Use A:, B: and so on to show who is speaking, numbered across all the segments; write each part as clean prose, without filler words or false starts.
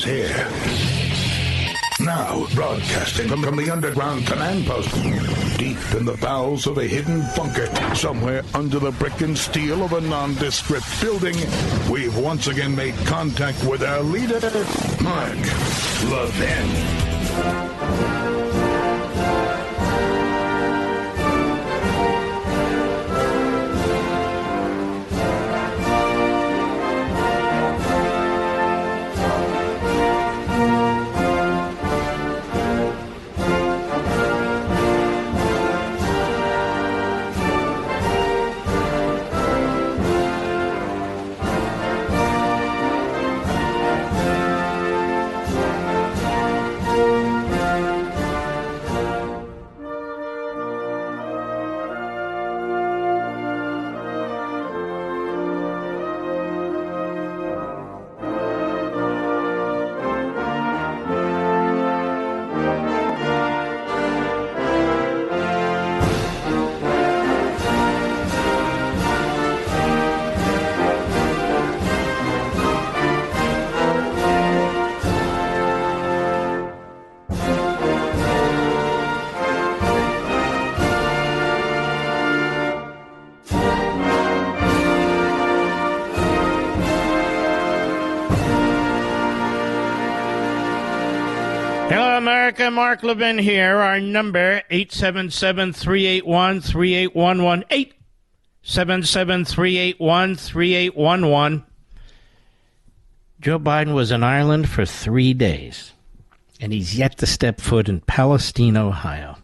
A: here. Now, broadcasting from the underground command post, deep in the bowels of a hidden bunker, somewhere under the brick and steel of a nondescript building, we've once again made contact with our leader, Mark Levin.
B: America, Mark Levin here. Our number, 877-381-3811. 877-381-3811. Joe Biden was in Ireland for 3 days, and he's yet to step foot in Palestine, Ohio.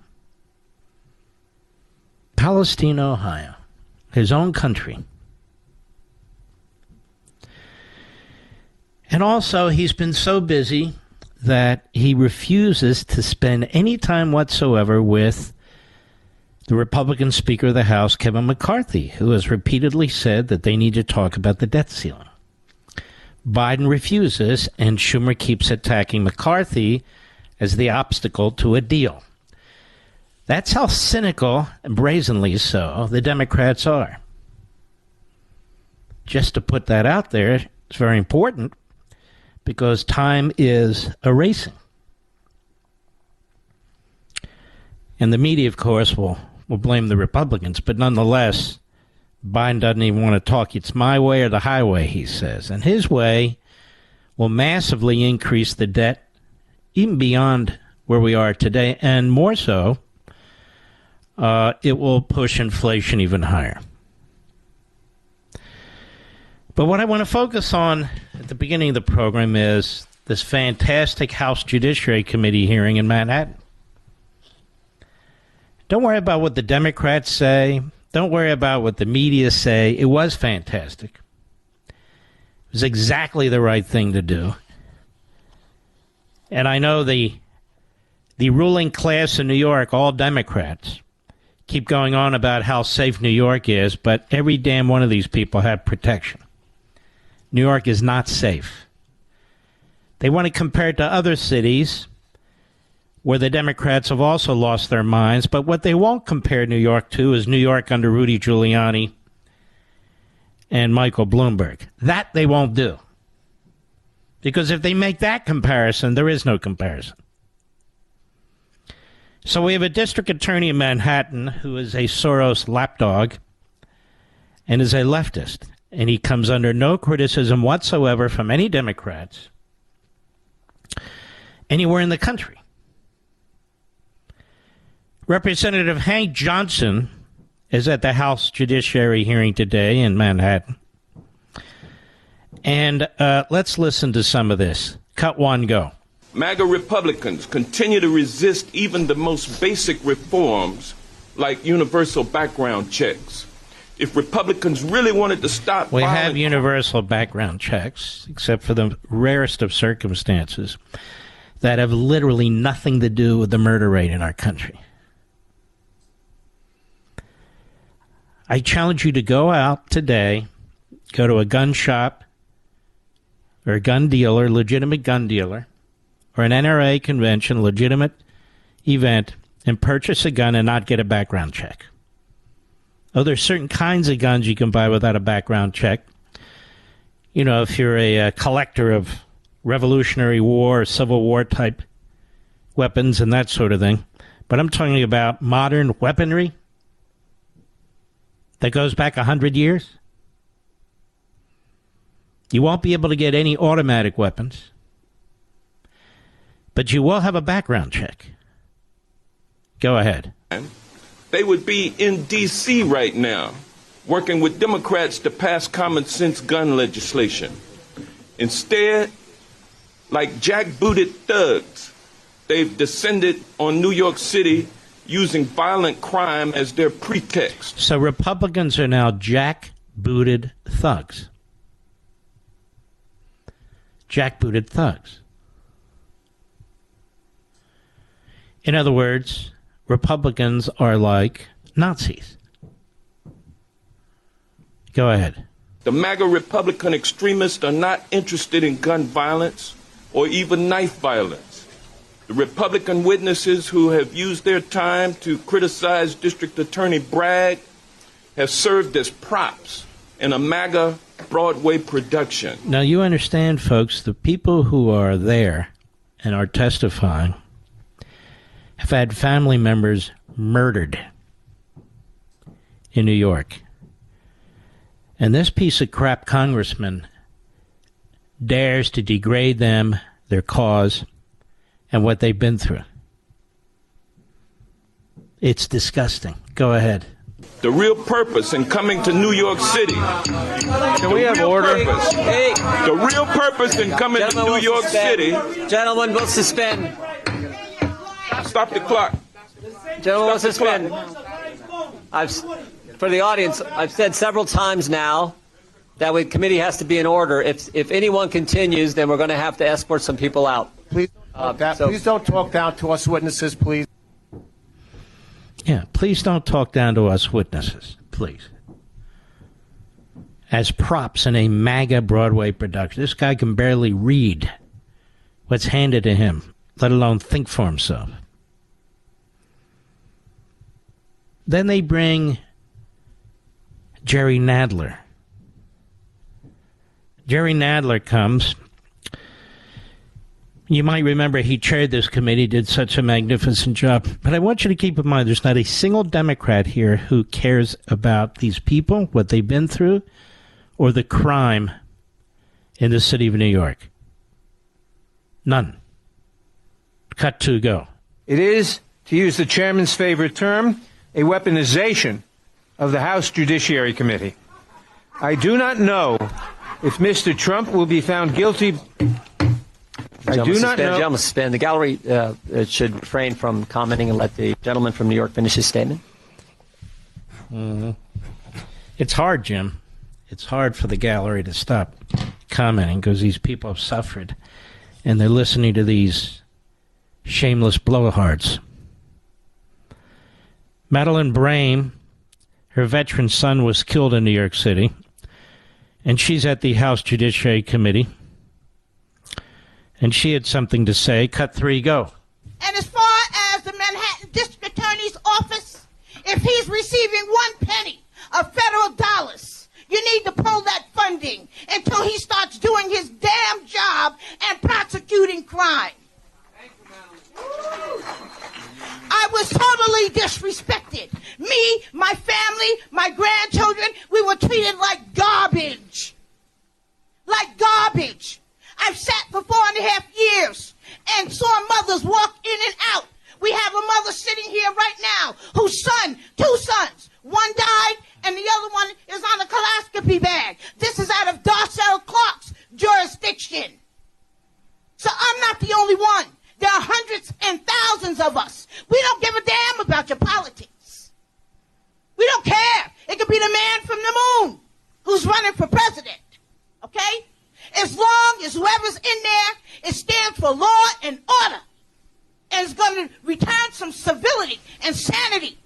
B: Palestine, Ohio. His own country. And also, he's been so busy that he refuses to spend any time whatsoever with the Republican Speaker of the House, Kevin McCarthy, who has repeatedly said that they need to talk about the debt ceiling. Biden refuses, and Schumer keeps attacking McCarthy as the obstacle to a deal. That's how cynical, and brazenly so, the Democrats are. Just to put that out there, it's very important, because time is erasing. And the media, of course, will blame the Republicans, but nonetheless, Biden doesn't even want to talk. It's my way or the highway, he says. And his way will massively increase the debt, even beyond where we are today, and more so, it will push inflation even higher. But what I want to focus on at the beginning of the program is this fantastic House Judiciary Committee hearing in Manhattan. Don't worry about what the Democrats say. Don't worry about what the media say. It was fantastic. It was exactly the right thing to do. And I know the ruling class in New York, all Democrats, keep going on about how safe New York is, but every damn one of these people have protection. New York is not safe. They want to compare it to other cities where the Democrats have also lost their minds, but what they won't compare New York to is New York under Rudy Giuliani and Michael Bloomberg. That they won't do. Because if they make that comparison, there is no comparison. So we have a district attorney in Manhattan who is a Soros lapdog and is a leftist. And he comes under no criticism whatsoever from any Democrats anywhere in the country. Representative Hank Johnson is at the House Judiciary hearing today in Manhattan. And let's listen to some of this. Cut one, go.
C: MAGA Republicans continue to resist even the most basic reforms like universal background checks. If Republicans really wanted to stop
B: we have universal background checks, except for the rarest of circumstances, that have literally nothing to do with the murder rate in our country. I challenge you to go out today, go to a gun shop or a gun dealer, legitimate gun dealer, or an NRA convention, legitimate event, and purchase a gun and not get a background check. Oh, there's certain kinds of guns you can buy without a background check. You know, if you're a collector of Revolutionary War, Civil War type weapons and that sort of thing. But I'm talking about modern weaponry that goes back 100 years. You won't be able to get any automatic weapons, but you will have a background check. Go ahead.
C: They would be in D.C. right now, working with Democrats to pass common sense gun legislation. Instead, like jackbooted thugs, they've descended on New York City using violent crime as their pretext.
B: So Republicans are now jackbooted thugs. Jackbooted thugs. In other words, Republicans are like Nazis. Go ahead.
C: The MAGA Republican extremists are not interested in gun violence or even knife violence. The Republican witnesses who have used their time to criticize District Attorney Bragg have served as props in a MAGA Broadway production.
B: Now, you understand, folks, the people who are there and are testifying have had family members murdered in New York. And this piece of crap congressman dares to degrade them, their cause, and what they've been through. It's disgusting. Go ahead.
C: The real purpose in coming to New York City.
D: Can we have order?
C: Hey. The real purpose in coming to New York City.
D: Gentlemen, we'll suspend.
C: Stop the clock.
D: Gentlemen, we'll suspend. For the audience, I've said several times now that the committee has to be in order. If anyone continues, then we're going to have to escort some people out.
E: Please, please don't talk down to us witnesses, please.
B: Yeah, please don't talk down to us witnesses, please. As props in a MAGA Broadway production. This guy can barely read what's handed to him, let alone think for himself. Then they bring Jerry Nadler. Jerry Nadler comes. You might remember he chaired this committee, did such a magnificent job. But I want you to keep in mind there's not a single Democrat here who cares about these people, what they've been through, or the crime in the city of New York. None. Cut to go.
E: It is, to use the chairman's favorite term, a weaponization of the House Judiciary Committee. I do not know if Mr. Trump will be found guilty. I do not know.
D: Gentlemen, suspend. The gallery should refrain from commenting and let the gentleman from New York finish his statement.
B: Mm-hmm. It's hard, Jim. It's hard for the gallery to stop commenting because these people have suffered and they're listening to these shameless blowhards. Madeleine Brame, her veteran son was killed in New York City, and she's at the House Judiciary Committee. And she had something to say. Cut 3, go.
F: And as far as the Manhattan District Attorney's office, if he's receiving 1 penny of federal dollars, you need to pull that funding until he starts doing his damn job and prosecuting crime. I was totally disrespected. Me, my family, my grandchildren, we were treated like garbage. Like garbage. I've sat for 4.5 years and saw mothers walk in and out. We have a mother sitting here right now whose son, 2 sons, one died and the other one is on a colonoscopy bag. This is out of Darcel Clark's jurisdiction. So I'm not the only one. There are hundreds and thousands of us. We don't give a damn about your politics. We don't care. It could be the man from the moon who's running for president. Okay? As long as whoever's in there, it stands for law and order. And it's going to return some civility and sanity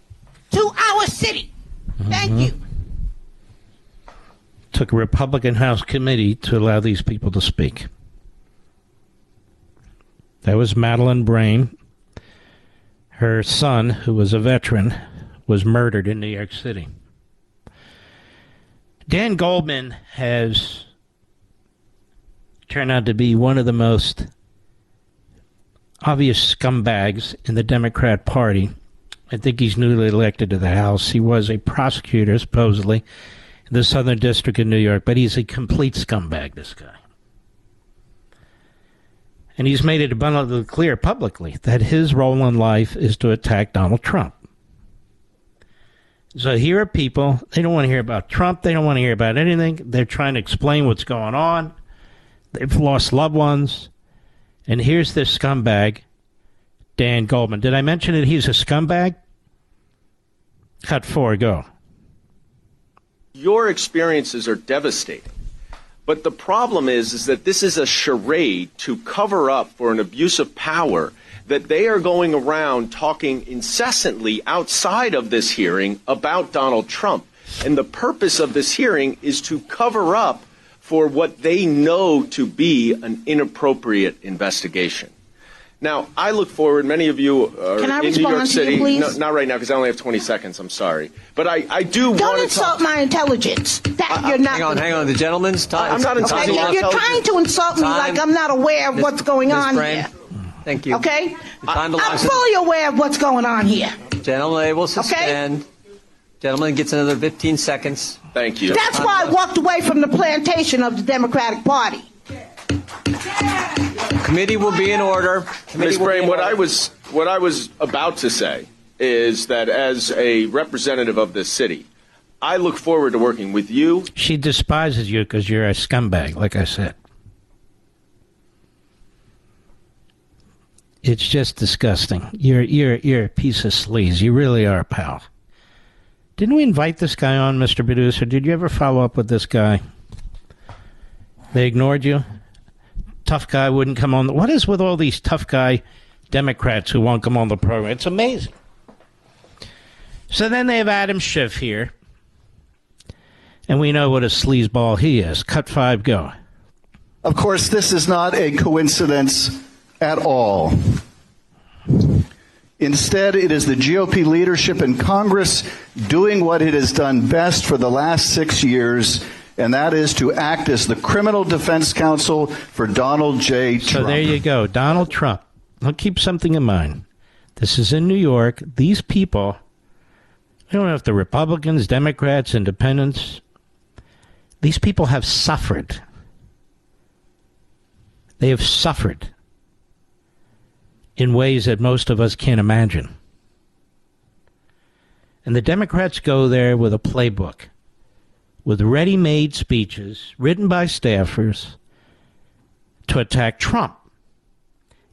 F: to our city. Thank you.
B: Took a Republican House committee to allow these people to speak. That was Madeleine Brame. Her son, who was a veteran, was murdered in New York City. Dan Goldman has turned out to be one of the most obvious scumbags in the Democrat Party. I think he's newly elected to the House. He was a prosecutor, supposedly, in the Southern District of New York, but he's a complete scumbag, this guy. And he's made it abundantly clear publicly that his role in life is to attack Donald Trump. So here are people, they don't want to hear about Trump, they don't want to hear about anything. They're trying to explain what's going on. They've lost loved ones. And here's this scumbag, Dan Goldman. Did I mention that he's a scumbag? Cut 4, go.
G: Your experiences are devastating. But the problem is that this is a charade to cover up for an abuse of power, that they are going around talking incessantly outside of this hearing about Donald Trump. And the purpose of this hearing is to cover up for what they know to be an inappropriate investigation. Now, I look forward, many of you are in New York City. No, not right now, because I only have 20 seconds, I'm sorry. But I do want to
F: Don't insult my intelligence. You're not.
D: Hang on, the gentleman's time.
G: I'm not insulting
F: Okay, you're trying to insult me like I'm not aware of what's going on here.
D: Thank you.
F: Okay? I'm fully aware of what's going on here.
D: Gentleman will suspend. Okay? Gentleman gets another 15 seconds.
G: Thank you.
F: That's why I walked away from the plantation of the Democratic Party.
D: Committee will be in order.
G: Ms. Brame, what I was about to say is that as a representative of this city, I look forward to working with you.
B: She despises you because you're a scumbag, like I said. It's just disgusting. You're a piece of sleaze. You really are, pal. Didn't we invite this guy on, Mr. Producer? Did you ever follow up with this guy? They ignored you? Tough guy wouldn't come on. What is with all these tough guy Democrats who won't come on the program? It's amazing. So then they have Adam Schiff here. And we know what a sleazeball he is. Cut 5, go.
H: Of course, this is not a coincidence at all. Instead, it is the GOP leadership in Congress doing what it has done best for the last 6 years, and that is to act as the criminal defense counsel for Donald J. Trump.
B: So there you go, Donald Trump. Now keep something in mind. This is in New York. These people, I don't know if they're Republicans, Democrats, Independents, these people have suffered. They have suffered in ways that most of us can't imagine. And the Democrats go there with a playbook, with ready-made speeches written by staffers to attack Trump.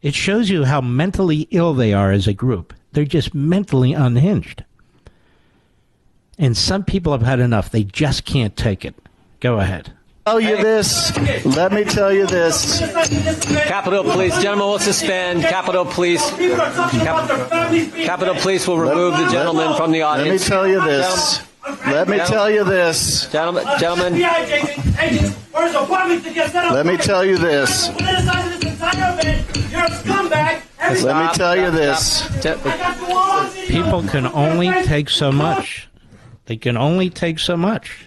B: It shows you how mentally ill they are as a group. They're just mentally unhinged. And some people have had enough. They just can't take it. Go ahead.
H: Let me tell you this.
D: Capitol Police, gentlemen will suspend. Capitol Police. Capitol Police will remove the gentleman from the audience.
H: Let me tell you this. Let me tell you this.
D: Gentlemen.
H: Let me tell you this. Let me tell you this.
B: People can only take so much. They can only take so much.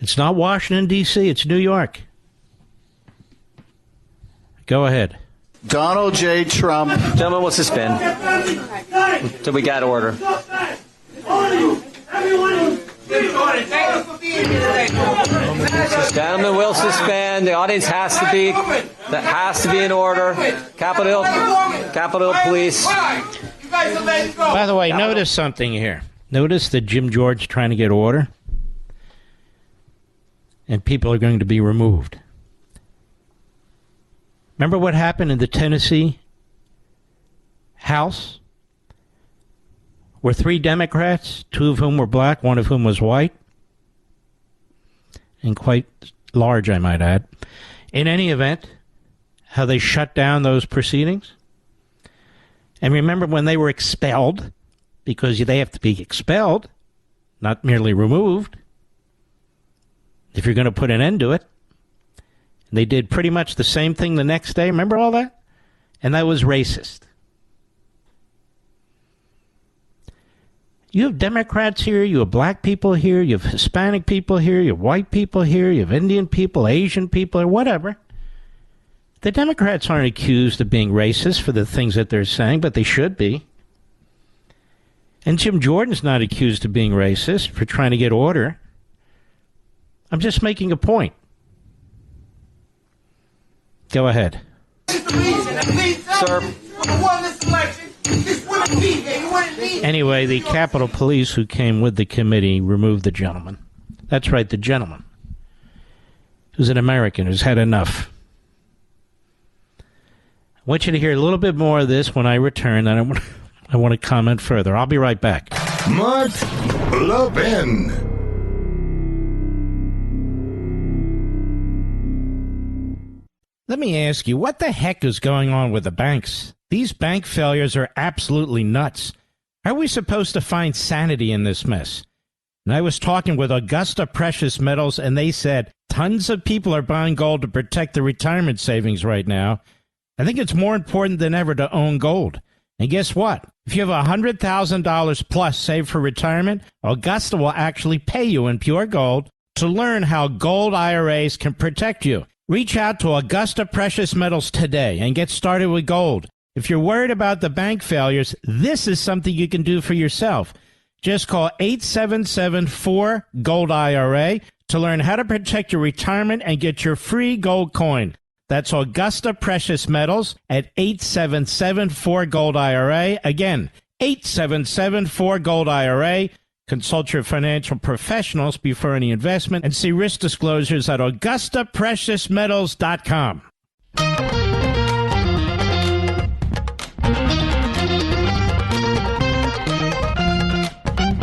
B: It's not Washington, D.C., it's New York. Go ahead.
H: Donald J. Trump.
D: Gentlemen will suspend. So we got order. Gentlemen will suspend. The audience has to be in order. Capitol Police.
B: By the way, notice something here. Notice that Jim George trying to get order. And people are going to be removed. Remember what happened in the Tennessee House? Where 3 Democrats, 2 of whom were black, 1 of whom was white, and quite large, I might add. In any event, how they shut down those proceedings? And remember when they were expelled, because they have to be expelled, not merely removed, if you're going to put an end to it. And they did pretty much the same thing the next day. Remember all that? And that was racist. You have Democrats here, you have black people here, you have Hispanic people here, you have white people here, you have Indian people, Asian people, or whatever. The Democrats aren't accused of being racist for the things that they're saying, but they should be. And Jim Jordan's not accused of being racist for trying to get order. I'm just making a point. Go ahead.
D: Sir.
B: Anyway, the Capitol Police who came with the committee removed the gentleman. That's right, the gentleman. Who's an American, who's had enough. I want you to hear a little bit more of this when I return, and I want to comment further. I'll be right back.
A: Mark Levin.
B: Let me ask you, what the heck is going on with the banks? These bank failures are absolutely nuts. How are we supposed to find sanity in this mess? And I was talking with Augusta Precious Metals, and they said tons of people are buying gold to protect their retirement savings right now. I think it's more important than ever to own gold. And guess what? If you have $100,000 plus saved for retirement, Augusta will actually pay you in pure gold to learn how gold IRAs can protect you. Reach out to Augusta Precious Metals today and get started with gold. If you're worried about the bank failures, this is something you can do for yourself. Just call 877-4-GOLD-IRA to learn how to protect your retirement and get your free gold coin. That's Augusta Precious Metals at 877-4-GOLD-IRA. Again, 877-4-GOLD-IRA. Consult your financial professionals before any investment and see risk disclosures at AugustaPreciousMetals.com.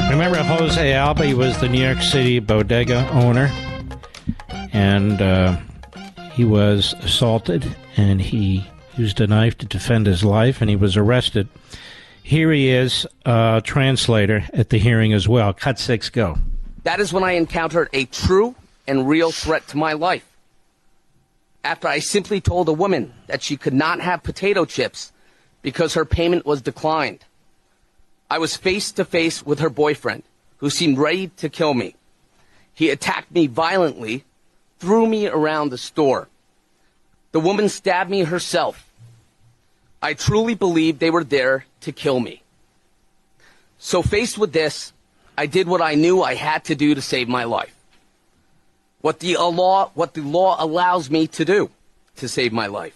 B: Remember Jose Alba? He was the New York City bodega owner, and he was assaulted, and he used a knife to defend his life, and he was arrested. Here he is, translator at the hearing as well. Cut 6, go.
I: That is when I encountered a true and real threat to my life. After I simply told a woman that she could not have potato chips because her payment was declined. I was face to face with her boyfriend, who seemed ready to kill me. He attacked me violently, threw me around the store. The woman stabbed me herself. I truly believed they were there to kill me. So faced with this, I did what I knew I had to do to save my life. What the law allows me to do to save my life.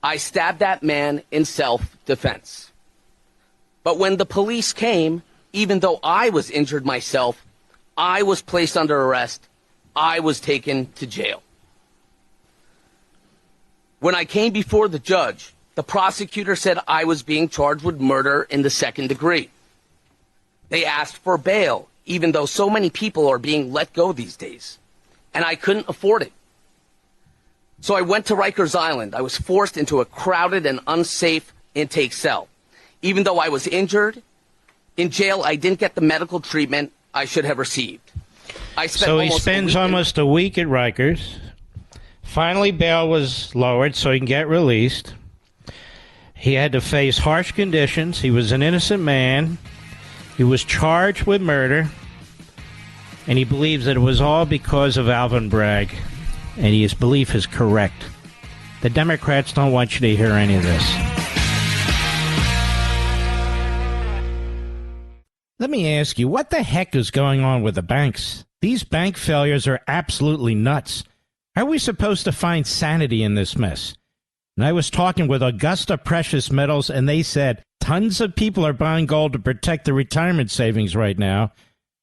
I: I stabbed that man in self-defense. But when the police came, even though I was injured myself, I was placed under arrest. I was taken to jail. When I came before the judge, the prosecutor said I was being charged with murder in the second degree. They asked for bail, even though so many people are being let go these days. And I couldn't afford it. So I went to Rikers Island. I was forced into a crowded and unsafe intake cell. Even though I was injured, in jail I didn't get the medical treatment I should have received.
B: So he spends almost a week at Rikers. Finally, bail was lowered so he can get released. He had to face harsh conditions. He was an innocent man. He was charged with murder. And he believes that it was all because of Alvin Bragg. And his belief is correct. The Democrats don't want you to hear any of this. Let me ask you, what the heck is going on with the banks? These bank failures are absolutely nuts. How are we supposed to find sanity in this mess? And I was talking with Augusta Precious Metals, and they said tons of people are buying gold to protect their retirement savings right now.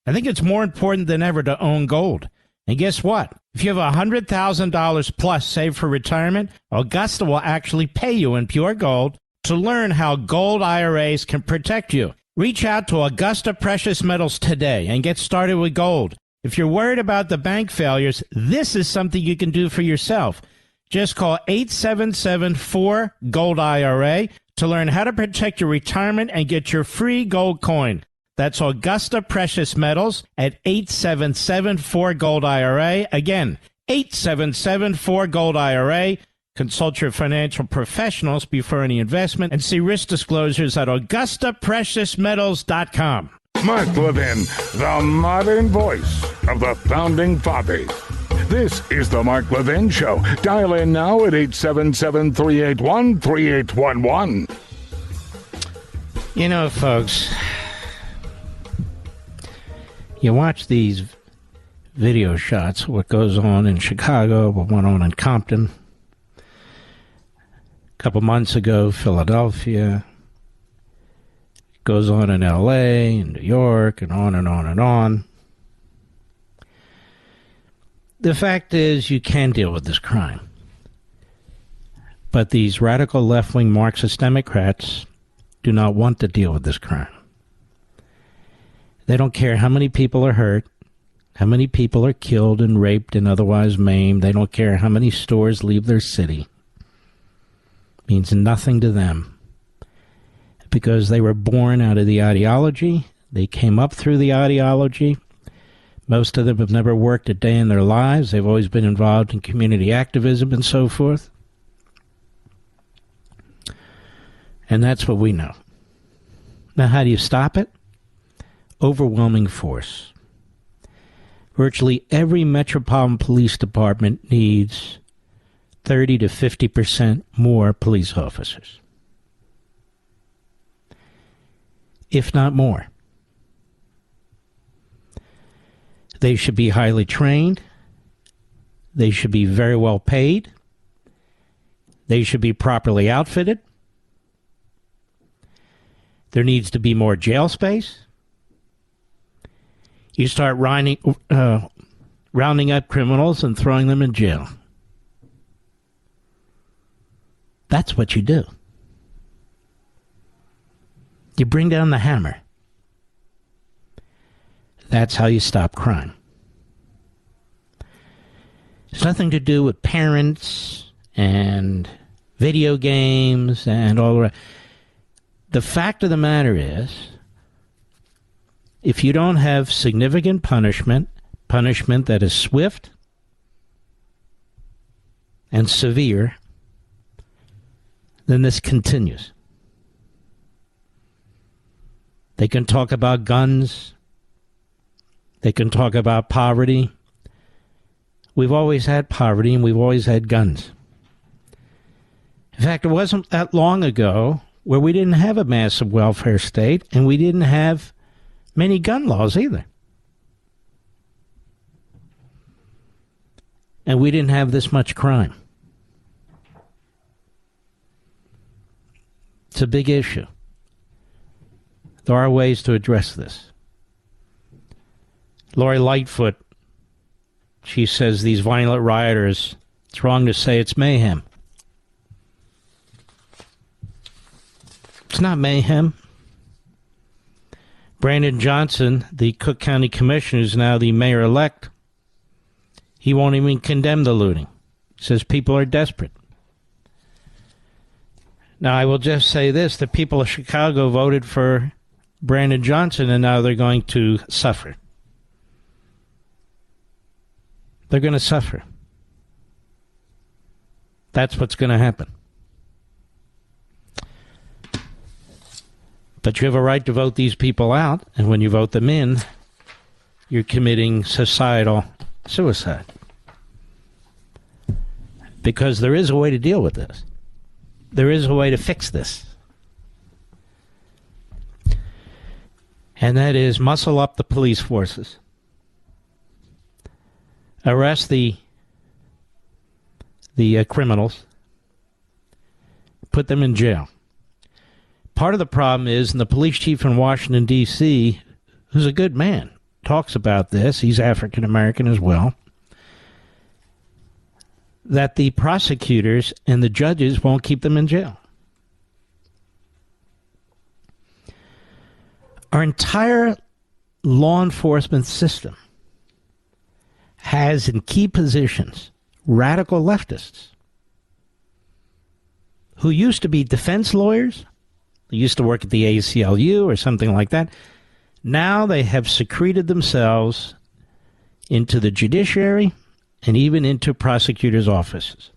B: I think it's more important than ever to own gold. And guess what? If you have $100,000 plus saved for retirement, Augusta will actually pay you in pure gold to learn how gold IRAs can protect you. Reach out to Augusta Precious Metals today and get started with gold. If you're worried about the bank failures, this is something you can do for yourself. Just call 877-4-GOLD-IRA to learn how to protect your retirement and get your free gold coin. That's Augusta Precious Metals at 877-4-GOLD-IRA. Again, 877-4-GOLD-IRA. Consult your financial professionals before any investment and see risk disclosures at AugustaPreciousMetals.com.
A: Mark Levin, the modern voice of the Founding Fathers. This is the Mark Levin Show. Dial in now at 877-381-3811.
B: You know, folks, you watch these video shots, what goes on in Chicago, what went on in Compton, a couple months ago, Philadelphia, goes on in L.A., in New York, and on and on and on. The fact is, you can deal with this crime. But these radical left-wing Marxist Democrats do not want to deal with this crime. They don't care how many people are hurt, how many people are killed and raped and otherwise maimed. They don't care how many stores leave their city. It means nothing to them. Because they were born out of the ideology. They came up through the ideology. Most of them have never worked a day in their lives. They've always been involved in community activism and so forth. And that's what we know. Now, how do you stop it? Overwhelming force. Virtually every metropolitan police department needs 30 to 50% more police officers. If not more. They should be highly trained. They should be very well paid. They should be properly outfitted. There needs to be more jail space. You start rounding up criminals and throwing them in jail. That's what you do. You bring down the hammer. That's how you stop crime. It's nothing to do with parents and video games and all the rest. The fact of the matter is, if you don't have significant punishment that is swift and severe, then this continues. They can talk about guns. They can talk about poverty. We've always had poverty and we've always had guns. In fact, it wasn't that long ago where we didn't have a massive welfare state and we didn't have many gun laws either. And we didn't have this much crime. It's a big issue. There are ways to address this. Lori Lightfoot, she says these violent rioters, it's wrong to say it's mayhem. It's not mayhem. Brandon Johnson, the Cook County Commissioner, who's now the mayor-elect, he won't even condemn the looting. He says people are desperate. Now, I will just say this. The people of Chicago voted for Brandon Johnson, and now they're going to suffer. They're going to suffer. That's what's going to happen. But you have a right to vote these people out, and when you vote them in, you're committing societal suicide. Because there is a way to deal with this. There is a way to fix this. And that is muscle up the police forces. Arrest the criminals. Put them in jail. Part of the problem is, and the police chief in Washington, D.C., who's a good man, talks about this, he's African American as well, that the prosecutors and the judges won't keep them in jail. Our entire law enforcement system has in key positions radical leftists who used to be defense lawyers. They used to work at the ACLU or something like that. Now they have secreted themselves into the judiciary and even into prosecutors' offices.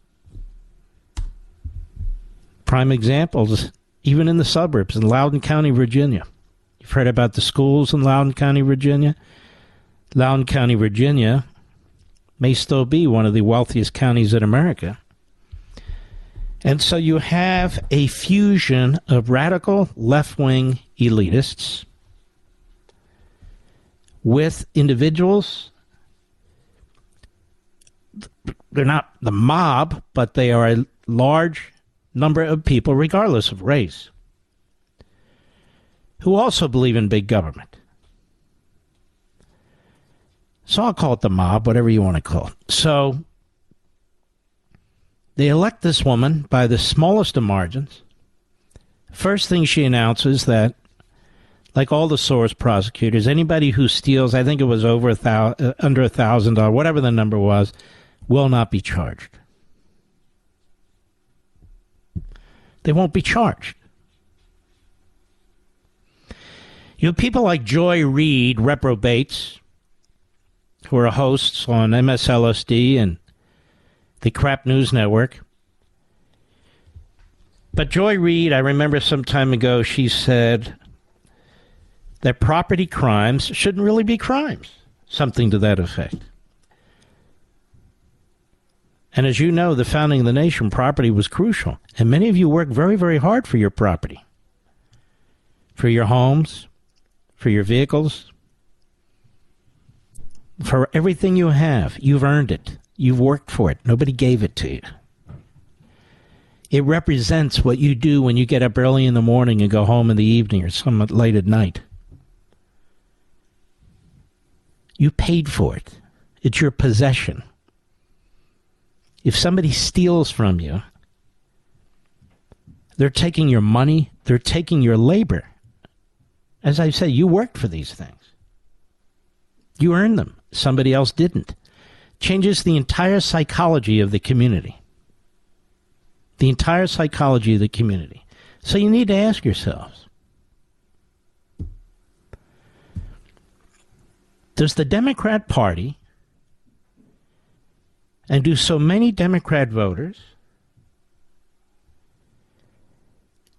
B: Prime examples, even in the suburbs in Loudoun County, Virginia. You You've heard about the schools in Loudoun County, Virginia? Loudoun County, Virginia may still be one of the wealthiest counties in America. And so you have a fusion of radical left-wing elitists with individuals. They're not the mob, but they are a large number of people, regardless of race, who also believe in big government. So I'll call it the mob, whatever you want to call it. So they elect this woman by the smallest of margins. First thing she announces that, like all the Soros prosecutors, anybody who steals, I think it was over under $1,000, whatever the number was, will not be charged. They won't be charged. You have people like Joy Reid, reprobates, who are hosts on MSLSD and the Crap News Network. But Joy Reid, I remember some time ago, she said that property crimes shouldn't really be crimes. Something to that effect. And as you know, the founding of the nation, property was crucial. And many of you work very, very hard for your property. For your homes, for your vehicles, for everything you have. You've earned it. You've worked for it. Nobody gave it to you. It represents what you do when you get up early in the morning and go home in the evening or somewhat late at night. You paid for it. It's your possession. If somebody steals from you, they're taking your money, they're taking your labor. As I say, you worked for these things. You earned them. Somebody else didn't. Changes the entire psychology of the community. The entire psychology of the community. So you need to ask yourselves, does the Democrat Party, and do so many Democrat voters,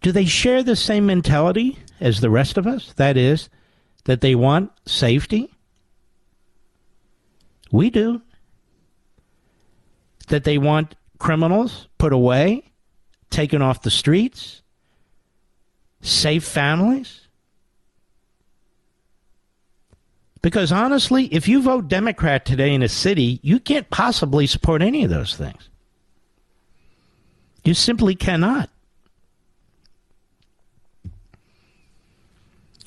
B: do they share the same mentality as the rest of us? That is, that they want safety? We do. That they want criminals put away, taken off the streets, safe families? Because honestly, if you vote Democrat today in a city, you can't possibly support any of those things. You simply cannot.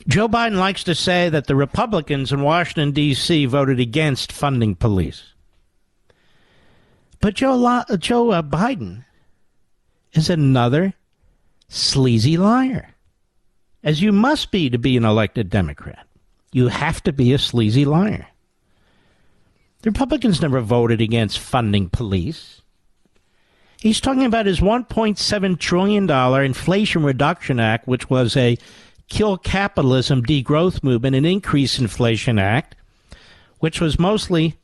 B: Joe Biden likes to say that the Republicans in Washington, D.C. voted against funding police. But Joe Biden is another sleazy liar, as you must be to be an elected Democrat. You have to be a sleazy liar. The Republicans never voted against funding police. He's talking about his $1.7 trillion Inflation Reduction Act, which was a kill capitalism degrowth movement, an increase inflation act, which was mostly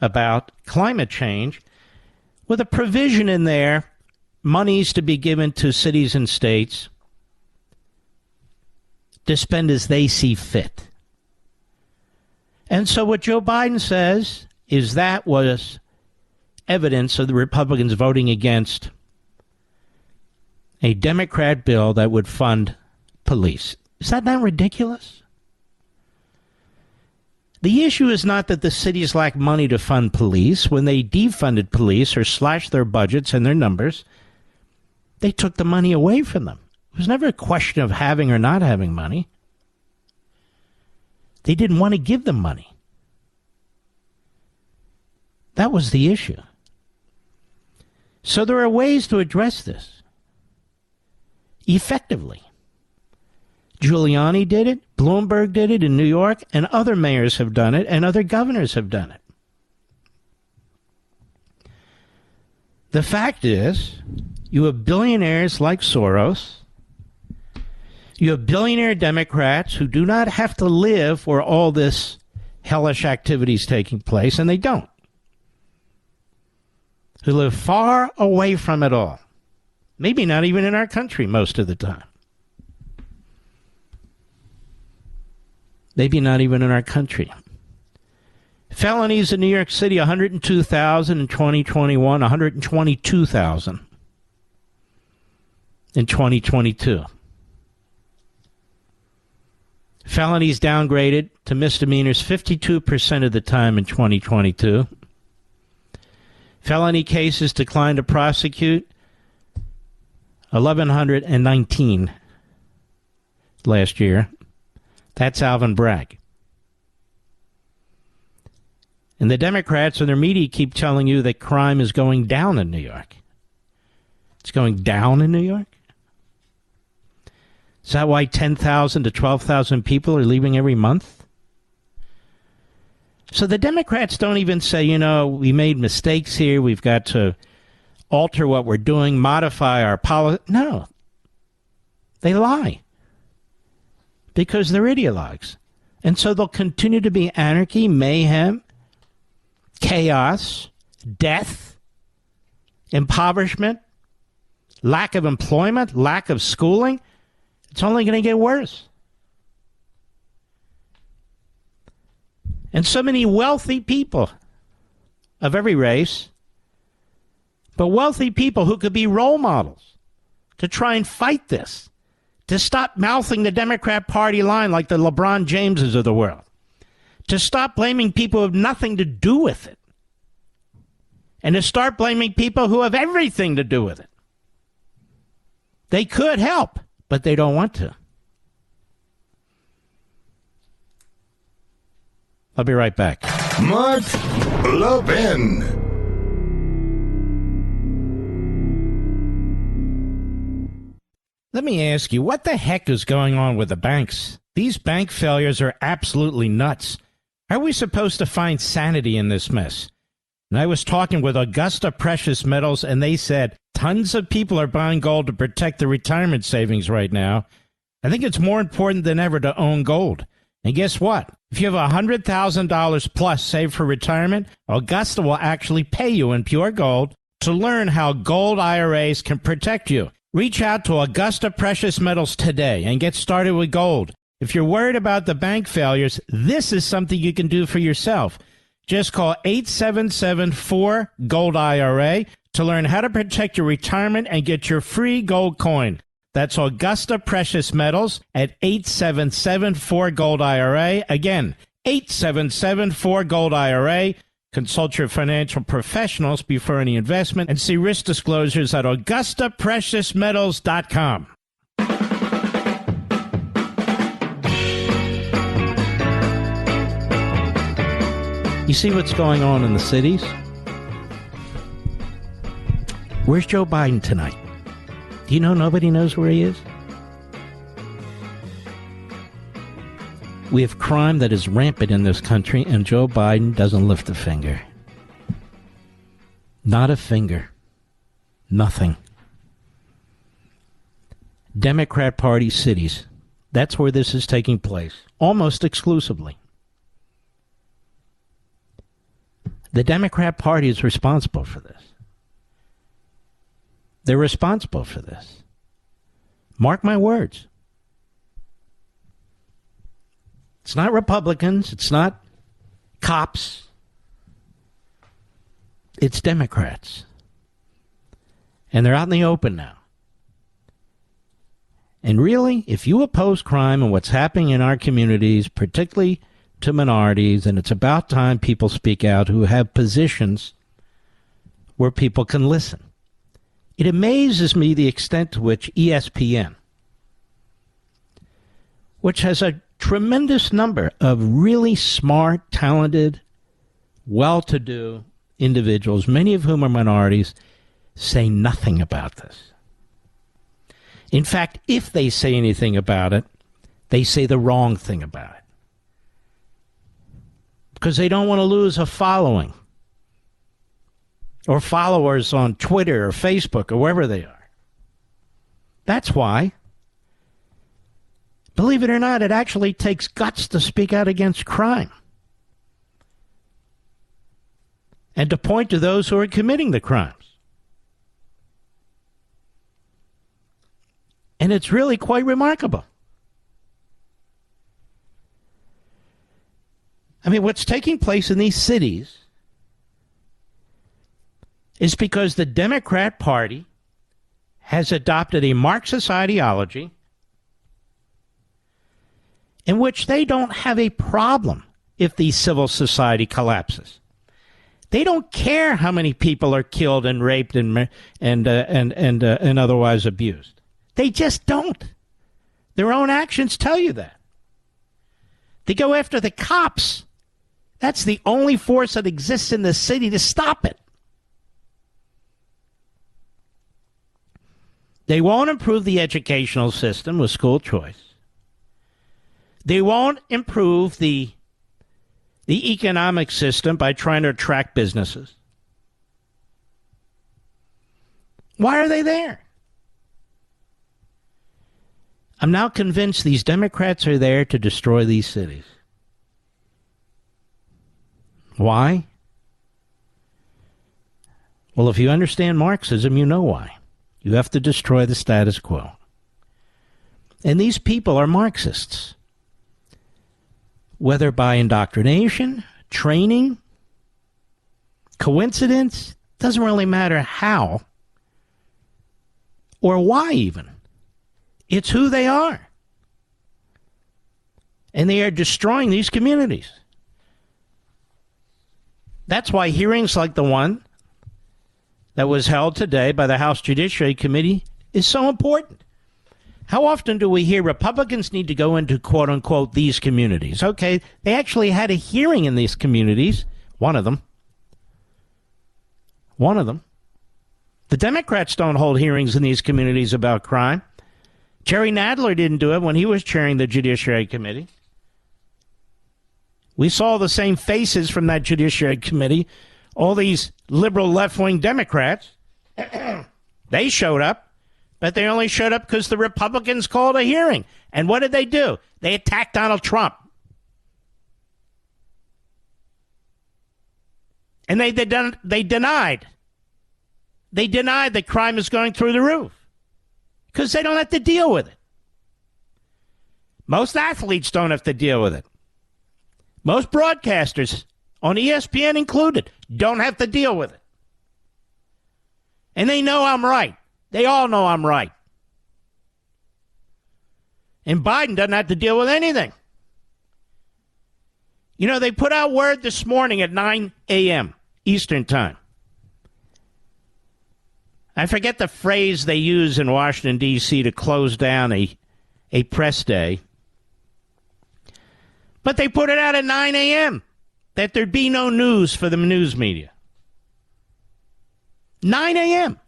B: about climate change, with a provision in there, monies to be given to cities and states to spend as they see fit. And so what Joe Biden says is that was evidence of the Republicans voting against a Democrat bill that would fund police. Is that not ridiculous? The issue is not that the cities lack money to fund police. When they defunded police or slashed their budgets and their numbers, they took the money away from them. It was never a question of having or not having money. They didn't want to give them money. That was the issue. So there are ways to address this effectively. Giuliani did it, Bloomberg did it in New York, and other mayors have done it, and other governors have done it. The fact is, you have billionaires like Soros. You have billionaire Democrats who do not have to live where all this hellish activity is taking place, and they don't. Who live far away from it all. Maybe not even in our country most of the time. Maybe not even in our country. Felonies in New York City, 102,000 in 2021, 122,000 in 2022. Felonies downgraded to misdemeanors 52% of the time in 2022. Felony cases declined to prosecute 1,119 last year. That's Alvin Bragg. And the Democrats and their media keep telling you that crime is going down in New York. It's going down in New York? Is that why 10,000 to 12,000 people are leaving every month? So the Democrats don't even say, you know, we made mistakes here. We've got to alter what we're doing, modify our policy. No. They lie. Because they're ideologues. And so there'll continue to be anarchy, mayhem, chaos, death, impoverishment, lack of employment, lack of schooling. It's only going to get worse. And so many wealthy people of every race, but wealthy people who could be role models to try and fight this, to stop mouthing the Democrat Party line like the LeBron Jameses of the world, to stop blaming people who have nothing to do with it, and to start blaming people who have everything to do with it. They could help, but they don't want to. I'll be right back.
A: Mark Levin.
B: Let me ask you, what the heck is going on with the banks? These bank failures are absolutely nuts. How are we supposed to find sanity in this mess? And I was talking with Augusta Precious Metals, and they said tons of people are buying gold to protect their retirement savings right now. I think it's more important than ever to own gold. And guess what? If you have $100,000 plus saved for retirement, Augusta will actually pay you in pure gold to learn how gold IRAs can protect you. Reach out to Augusta Precious Metals today and get started with gold. If you're worried about the bank failures, this is something you can do for yourself. Just call 877-4-GOLD-IRA to learn how to protect your retirement and get your free gold coin. That's Augusta Precious Metals at 877-4-GOLD-IRA. Again, 877-4-GOLD-IRA. Consult your financial professionals before any investment and see risk disclosures at AugustaPreciousMetals.com. You see what's going on in the cities? Where's Joe Biden tonight? Do you know nobody knows where he is? We have crime that is rampant in this country, and Joe Biden doesn't lift a finger. Not a finger. Nothing. Democrat Party cities. That's where this is taking place, almost exclusively. The Democrat Party is responsible for this. They're responsible for this. Mark my words. It's not Republicans. It's not cops. It's Democrats. And they're out in the open now. And really, if you oppose crime and what's happening in our communities, particularly to minorities, and it's about time people speak out who have positions where people can listen. It amazes me the extent to which ESPN, which has a tremendous number of really smart, talented, well-to-do individuals, many of whom are minorities, say nothing about this. In fact, if they say anything about it, they say the wrong thing about it. Because they don't want to lose a following or followers on Twitter or Facebook or wherever they are. That's why. Believe it or not, it actually takes guts to speak out against crime and to point to those who are committing the crimes. And it's really quite remarkable. I mean, what's taking place in these cities is because the Democrat Party has adopted a Marxist ideology in which they don't have a problem if the civil society collapses. They don't care how many people are killed and raped and otherwise abused. They just don't. Their own actions tell you that. They go after the cops. That's the only force that exists in the city to stop it. They won't improve the educational system with school choice. They won't improve the economic system by trying to attract businesses. Why are they there? I'm now convinced these Democrats are there to destroy these cities. Why? Well, if you understand Marxism, you know why. You have to destroy the status quo. And these people are Marxists. Whether by indoctrination, training, coincidence, doesn't really matter how or why even. It's who they are. And they are destroying these communities. That's why hearings like the one that was held today by the House Judiciary Committee is so important. How often do we hear Republicans need to go into, quote unquote, these communities? Okay, they actually had a hearing in these communities. One of them. The Democrats don't hold hearings in these communities about crime. Jerry Nadler didn't do it when he was chairing the Judiciary Committee. We saw the same faces from that Judiciary Committee. All these liberal left-wing Democrats, they showed up. But they only showed up because the Republicans called a hearing. And what did they do? They attacked Donald Trump. And they denied that crime is going through the roof. Because they don't have to deal with it. Most athletes don't have to deal with it. Most broadcasters, on ESPN included, don't have to deal with it. And they know I'm right. They all know I'm right. And Biden doesn't have to deal with anything. You know, they put out word this morning at 9 a.m. Eastern Time. I forget the phrase they use in Washington, D.C. to close down a press day. But they put it out at 9 a.m. that there'd be no news for the news media. 9 a.m.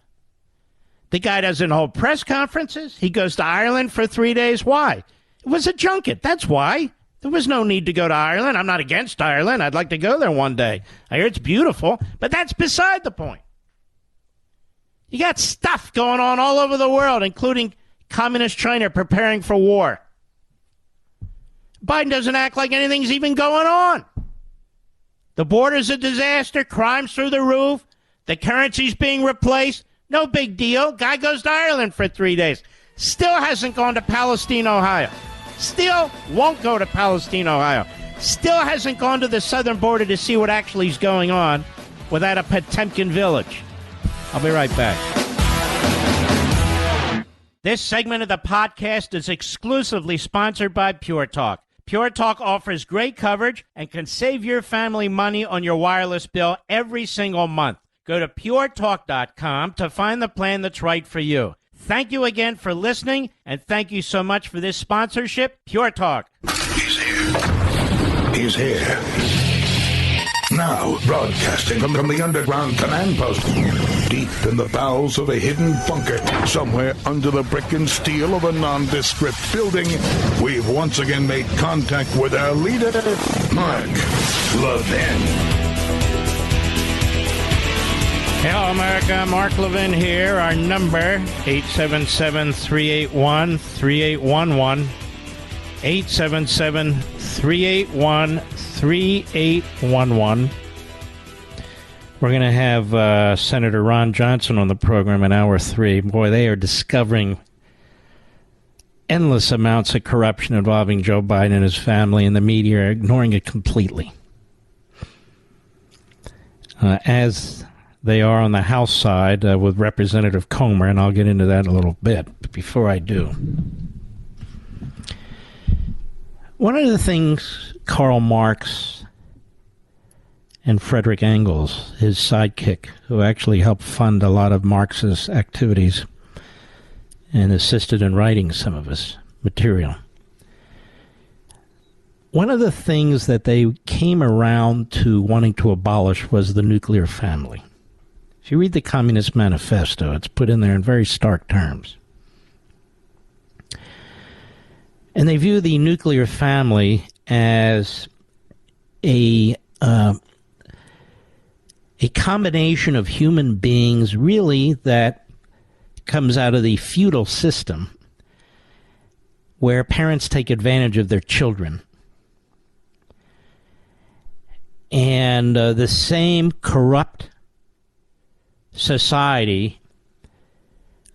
B: The guy doesn't hold press conferences. He goes to Ireland for 3 days. Why? It was a junket. That's why. There was no need to go to Ireland. I'm not against Ireland. I'd like to go there one day. I hear it's beautiful, but that's beside the point. You got stuff going on all over the world, including communist China preparing for war. Biden doesn't act like anything's even going on. The border's a disaster. Crime's through the roof. The currency's being replaced. No big deal. Guy goes to Ireland for 3 days. Still hasn't gone to Palestine, Ohio. Still won't go to Palestine, Ohio. Still hasn't gone to the southern border to see what actually is going on without a Potemkin village. I'll be right back. This segment of the podcast is exclusively sponsored by Pure Talk. Pure Talk offers great coverage and can save your family money on your wireless bill every single month. Go to puretalk.com to find the plan that's right for you. Thank you again for listening, and thank you so much for this sponsorship, Pure Talk.
A: He's here. He's here. Now, broadcasting from the underground command post, deep in the bowels of a hidden bunker, somewhere under the brick and steel of a nondescript building, we've once again made contact with our leader, Mark Levin.
B: Hello, America. Mark Levin here. Our number, 877-381-3811. 877-381-3811. We're going to have Senator Ron Johnson on the program in hour 3. Boy, they are discovering endless amounts of corruption involving Joe Biden and his family, and the media are ignoring it completely. as they are on the House side with Representative Comer, and I'll get into that in a little bit. But before I do, one of the things Karl Marx and Frederick Engels, his sidekick, who actually helped fund a lot of Marxist activities and assisted in writing some of his material, one of the things that they came around to wanting to abolish was the nuclear family. If you read the Communist Manifesto, it's put in there in very stark terms. And they view the nuclear family as a combination of human beings, really, that comes out of the feudal system, where parents take advantage of their children. And the same corrupt society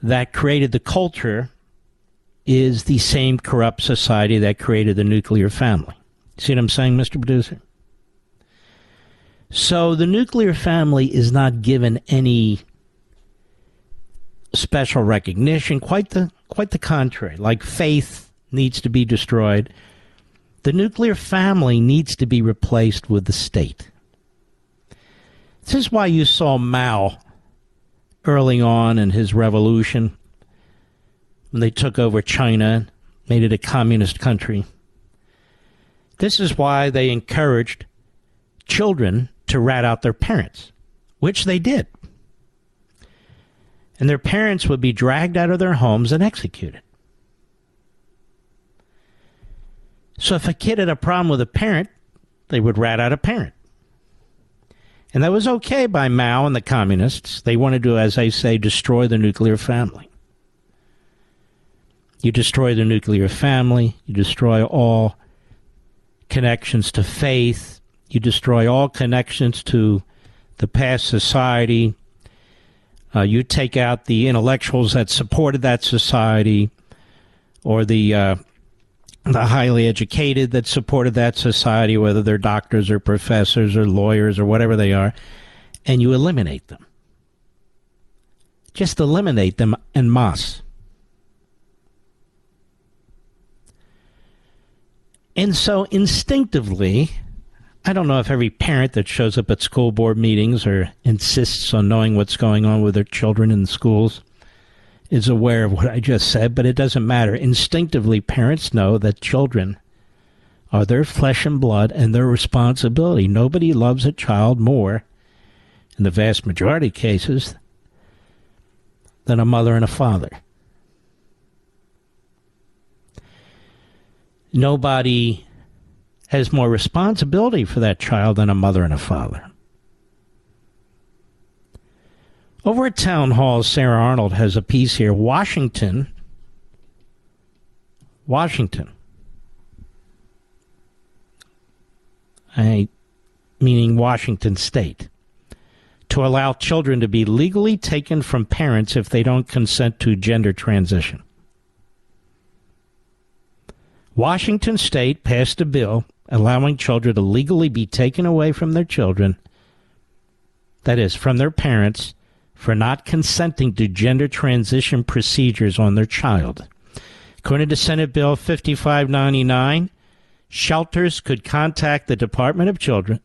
B: that created the culture is the same corrupt society that created the nuclear family. See what I'm saying, Mr. Producer? So the nuclear family is not given any special recognition, quite the contrary. Like faith needs to be destroyed, the nuclear family needs to be replaced with the state. This is why you saw Mao early on in his revolution, when they took over China, made it a communist country. This is why they encouraged children to rat out their parents, which they did. And their parents would be dragged out of their homes and executed. So if a kid had a problem with a parent, they would rat out a parent. And that was okay by Mao and the communists. They wanted to, as I say, destroy the nuclear family. You destroy the nuclear family, you destroy all connections to faith, you destroy all connections to the past society, you take out the intellectuals that supported that society, or the highly educated that supported that society, whether they're doctors or professors or lawyers or whatever they are, and you eliminate them. Just eliminate them en masse. And so instinctively, I don't know if every parent that shows up at school board meetings or insists on knowing what's going on with their children in schools is aware of what I just said, but it doesn't matter. Instinctively, parents know that children are their flesh and blood and their responsibility. Nobody loves a child more, in the vast majority of cases, than a mother and a father. Nobody has more responsibility for that child than a mother and a father. Over at Town Hall, Sarah Arnold has a piece here. Washington, meaning Washington State, to allow children to be legally taken from parents if they don't consent to gender transition. Washington State passed a bill allowing children to legally be taken away from their children, that is, from their parents, for not consenting to gender transition procedures on their child. According to Senate Bill 5599, shelters could contact the Department of Children,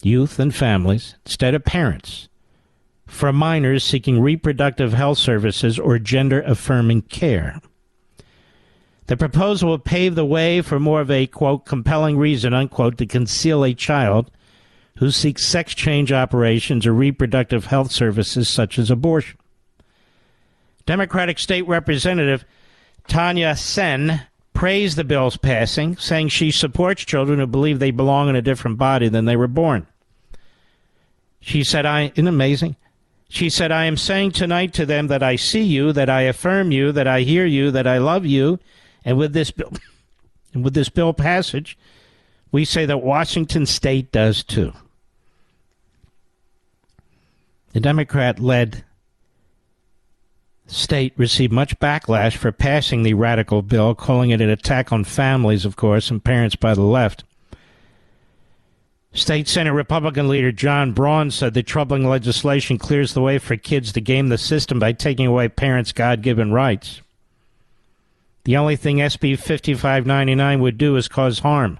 B: Youth and Families, instead of parents, for minors seeking reproductive health services or gender-affirming care. The proposal will pave the way for more of a, quote, compelling reason, unquote, to conceal a child who seeks sex change operations or reproductive health services such as abortion. Democratic State Representative Tanya Sen praised the bill's passing, saying she supports children who believe they belong in a different body than they were born. She said, isn't it amazing? She said, I am saying tonight to them that I see you, that I affirm you, that I hear you, that I love you, and with this bill passage, we say that Washington State does too. The Democrat-led state received much backlash for passing the radical bill, calling it an attack on families, of course, and parents by the left. State Senate Republican leader John Braun said the troubling legislation clears the way for kids to game the system by taking away parents' God-given rights. The only thing SB 5599 would do is cause harm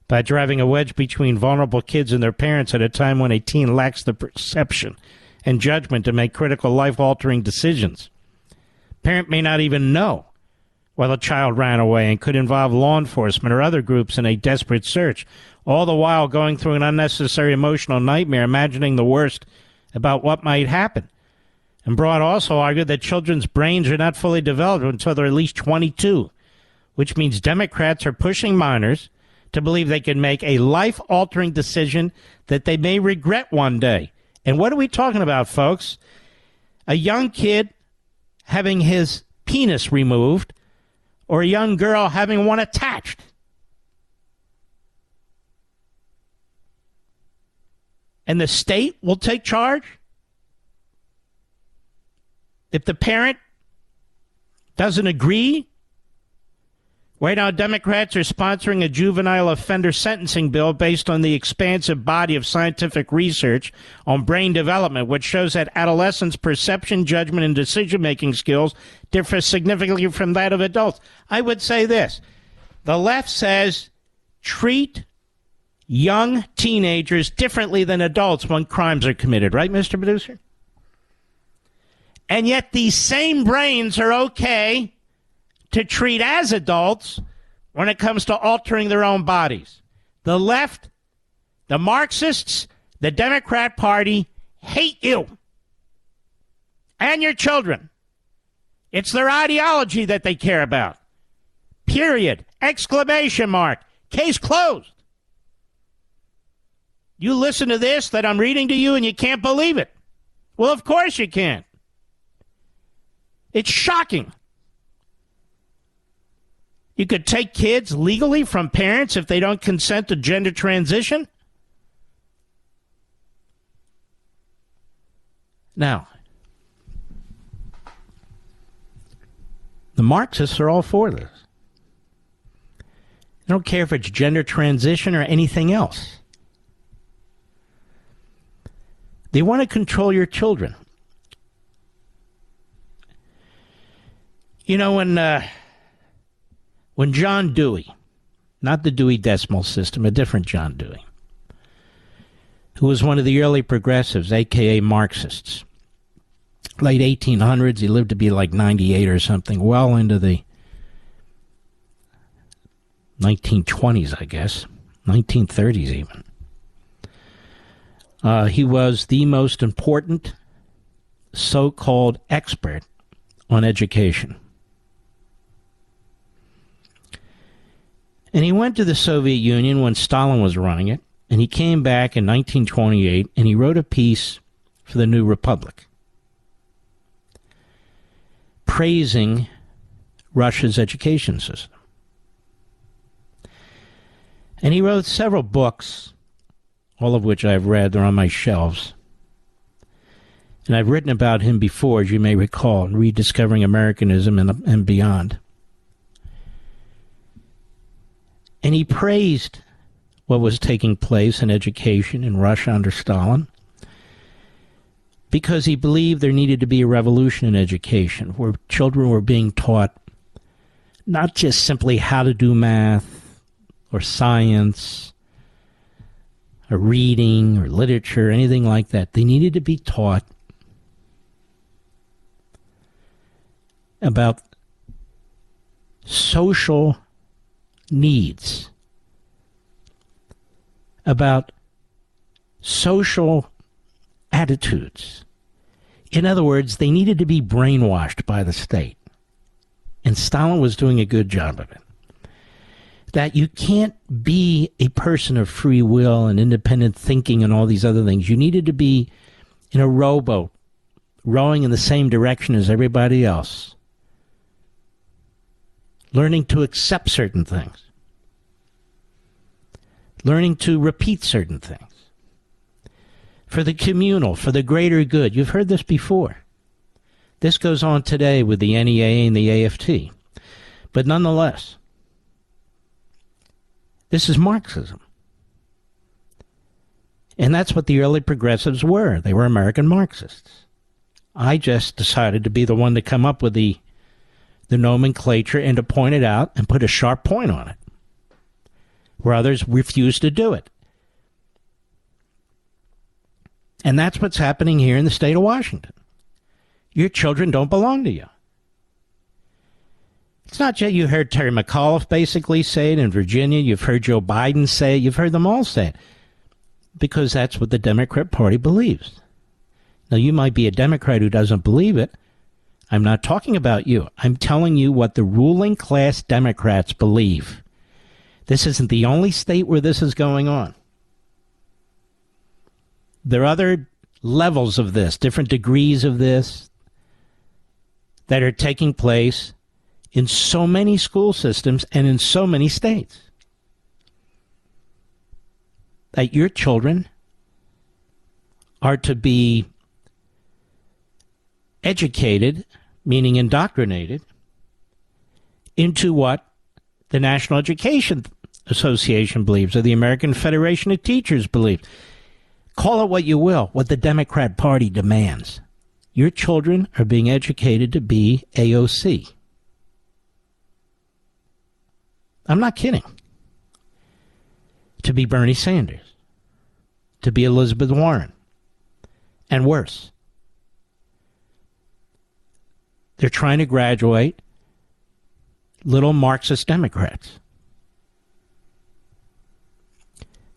B: by driving a wedge between vulnerable kids and their parents at a time when a teen lacks the perception and judgment to make critical life-altering decisions. Parent may not even know while the child ran away and could involve law enforcement or other groups in a desperate search, all the while going through an unnecessary emotional nightmare, imagining the worst about what might happen. And Braun also argued that children's brains are not fully developed until they're at least 22, which means Democrats are pushing minors to believe they can make a life-altering decision that they may regret one day. And what are we talking about, folks? A young kid having his penis removed or a young girl having one attached. And the state will take charge? If the parent doesn't agree? Right now, Democrats are sponsoring a juvenile offender sentencing bill based on the expansive body of scientific research on brain development, which shows that adolescents' perception, judgment, and decision-making skills differ significantly from that of adults. I would say this. The left says treat young teenagers differently than adults when crimes are committed. Right, Mr. Producer? And yet these same brains are okay to treat as adults when it comes to altering their own bodies. The left, the Marxists, the Democrat Party hate you and your children. It's their ideology that they care about. Period. Exclamation mark. Case closed. You listen to this that I'm reading to you and you can't believe it. Well, of course you can't. It's shocking. You could take kids legally from parents if they don't consent to gender transition? Now, the Marxists are all for this. They don't care if it's gender transition or anything else. They want to control your children. You know, when John Dewey, not the Dewey Decimal System, a different John Dewey, who was one of the early progressives, a.k.a. Marxists, late 1800s, he lived to be like 98 or something, well into the 1920s, I guess, 1930s even. He was the most important so-called expert on education. And he went to the Soviet Union when Stalin was running it, and he came back in 1928, and he wrote a piece for the New Republic praising Russia's education system. And he wrote several books, all of which I've read. They're on my shelves. And I've written about him before, as you may recall, in Rediscovering Americanism and Beyond. And he praised what was taking place in education in Russia under Stalin because he believed there needed to be a revolution in education where children were being taught not just simply how to do math or science or reading or literature, anything like that. They needed to be taught about social needs, about social attitudes. In other words, they needed to be brainwashed by the state. And Stalin was doing a good job of it. That you can't be a person of free will and independent thinking and all these other things. You needed to be in a rowboat, rowing in the same direction as everybody else, learning to accept certain things, learning to repeat certain things for the communal, for the greater good. You've heard this before. This goes on today with the NEA and the AFT. But nonetheless, this is Marxism. And that's what the early progressives were. They were American Marxists. I just decided to be the one to come up with the nomenclature and to point it out and put a sharp point on it, where others refused to do it. And that's what's happening here in the state of Washington. Your children don't belong to you. It's not just you heard Terry McAuliffe basically say it in Virginia. You've heard Joe Biden say it. You've heard them all say it. Because that's what the Democrat Party believes. Now, you might be a Democrat who doesn't believe it. I'm not talking about you. I'm telling you what the ruling class Democrats believe. This isn't the only state where this is going on. There are other levels of this, different degrees of this, that are taking place in so many school systems and in so many states. That your children are to be educated, meaning indoctrinated, into what the National Education Association believes, or the American Federation of Teachers believes. Call it what you will, what the Democrat Party demands. Your children are being educated to be AOC. I'm not kidding. To be Bernie Sanders. To be Elizabeth Warren. And worse. They're trying to graduate little Marxist Democrats.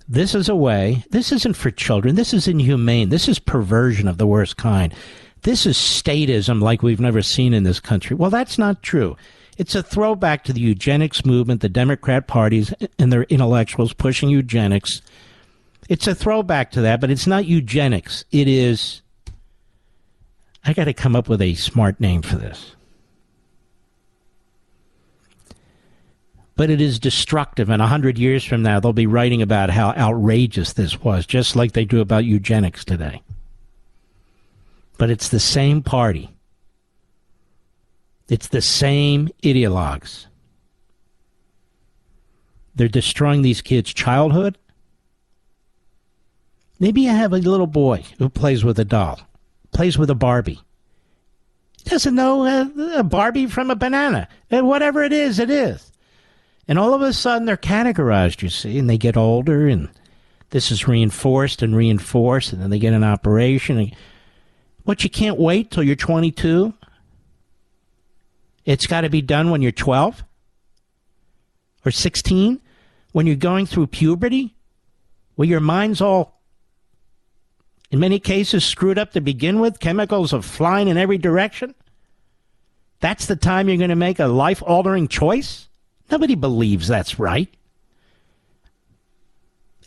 B: This is a way, this isn't for children, this is inhumane, this is perversion of the worst kind. This is statism like we've never seen in this country. Well, that's not true. It's a throwback to the eugenics movement, the Democrat parties and their intellectuals pushing eugenics. It's a throwback to that, but it's not eugenics. It is, I got to come up with a smart name for this. But it is destructive, and 100 years from now, they'll be writing about how outrageous this was, just like they do about eugenics today. But it's the same party. It's the same ideologues. They're destroying these kids' childhood. Maybe you have a little boy who plays with a doll, plays with a Barbie. He doesn't know a Barbie from a banana. And whatever it is, it is. And all of a sudden, they're categorized, you see, and they get older, and this is reinforced, and then they get an operation. What, you can't wait till you're 22? It's got to be done when you're 12? Or 16? When you're going through puberty? Well, your mind's all, in many cases, screwed up to begin with. Chemicals are flying in every direction. That's the time you're going to make a life-altering choice? Nobody believes that's right.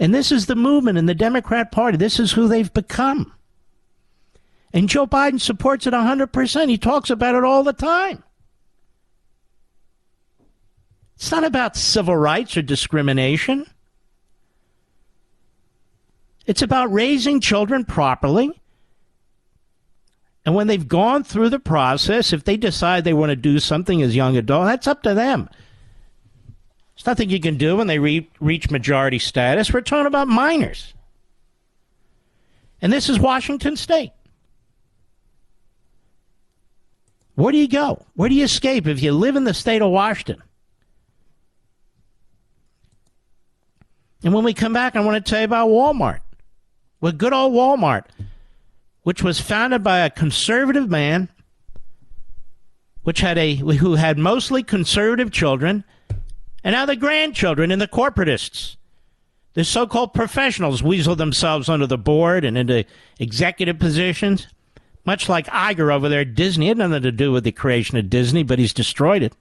B: And this is the movement in the Democrat Party. This is who they've become. And Joe Biden supports it 100%. He talks about it all the time. It's not about civil rights or discrimination. It's about raising children properly. And when they've gone through the process, if they decide they want to do something as young adults, that's up to them. There's nothing you can do when they reach majority status. We're talking about minors. And this is Washington State. Where do you go? Where do you escape if you live in the state of Washington? And when we come back, I want to tell you about Walmart. Well, good old Walmart, which was founded by a conservative man, who had mostly conservative children, and now the grandchildren and the corporatists, the so-called professionals, weasel themselves under the board and into executive positions, much like Iger over there at Disney. It had nothing to do with the creation of Disney, but he's destroyed it.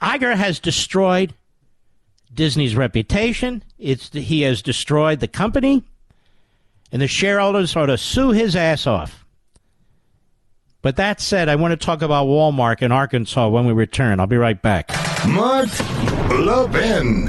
B: Iger has destroyed Disney's reputation. He has destroyed the company, and the shareholders ought to sue his ass off. But that said, I want to talk about Walmart in Arkansas when we return. I'll be right back.
A: Mark Levin.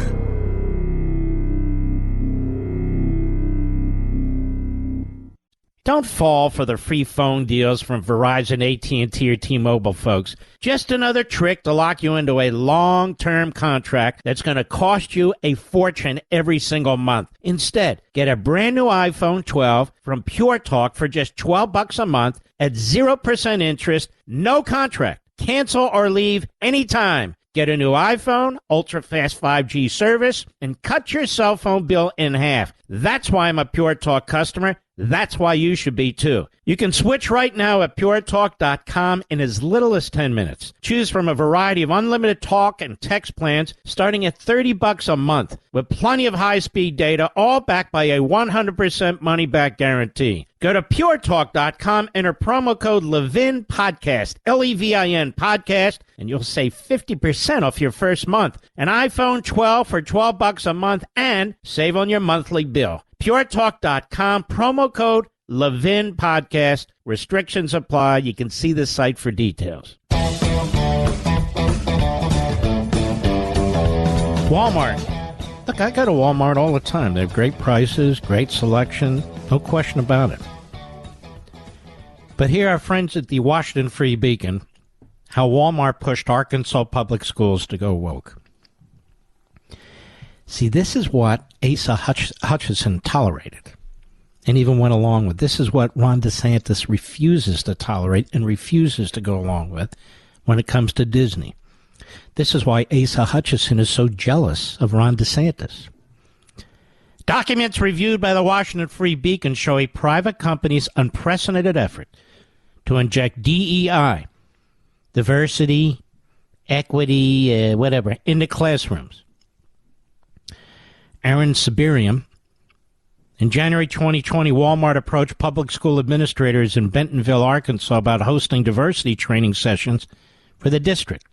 B: Don't fall for the free phone deals from Verizon, AT&T, or T-Mobile, folks. Just another trick to lock you into a long-term contract that's going to cost you a fortune every single month. Instead, get a brand new iPhone 12 from Pure Talk for just $12 a month at 0% interest, no contract. Cancel or leave anytime. Get a new iPhone, ultra-fast 5G service, and cut your cell phone bill in half. That's why I'm a Pure Talk customer. That's why you should be too. You can switch right now at puretalk.com in as little as 10 minutes. Choose from a variety of unlimited talk and text plans starting at $30 a month with plenty of high-speed data, all backed by a 100% money-back guarantee. Go to puretalk.com, enter promo code Levin Podcast, Levin Podcast, and you'll save 50% off your first month. An iPhone 12 for $12 a month and save on your monthly bill. puretalk.com, promo code Levin Podcast. Restrictions apply. You can see the site for details. Walmart. Look, I go to Walmart all the time. They have great prices, great selection, no question about it. But here are friends at the Washington Free Beacon, how Walmart pushed Arkansas public schools to go woke. See, this is what Asa Hutchinson tolerated and even went along with. This is what Ron DeSantis refuses to tolerate and refuses to go along with when it comes to Disney. This is why Asa Hutchinson is so jealous of Ron DeSantis. Documents reviewed by the Washington Free Beacon show a private company's unprecedented effort to inject DEI, diversity, equity, whatever, into classrooms. Aaron Siberium. In January 2020, Walmart approached public school administrators in Bentonville, Arkansas, about hosting diversity training sessions for the district.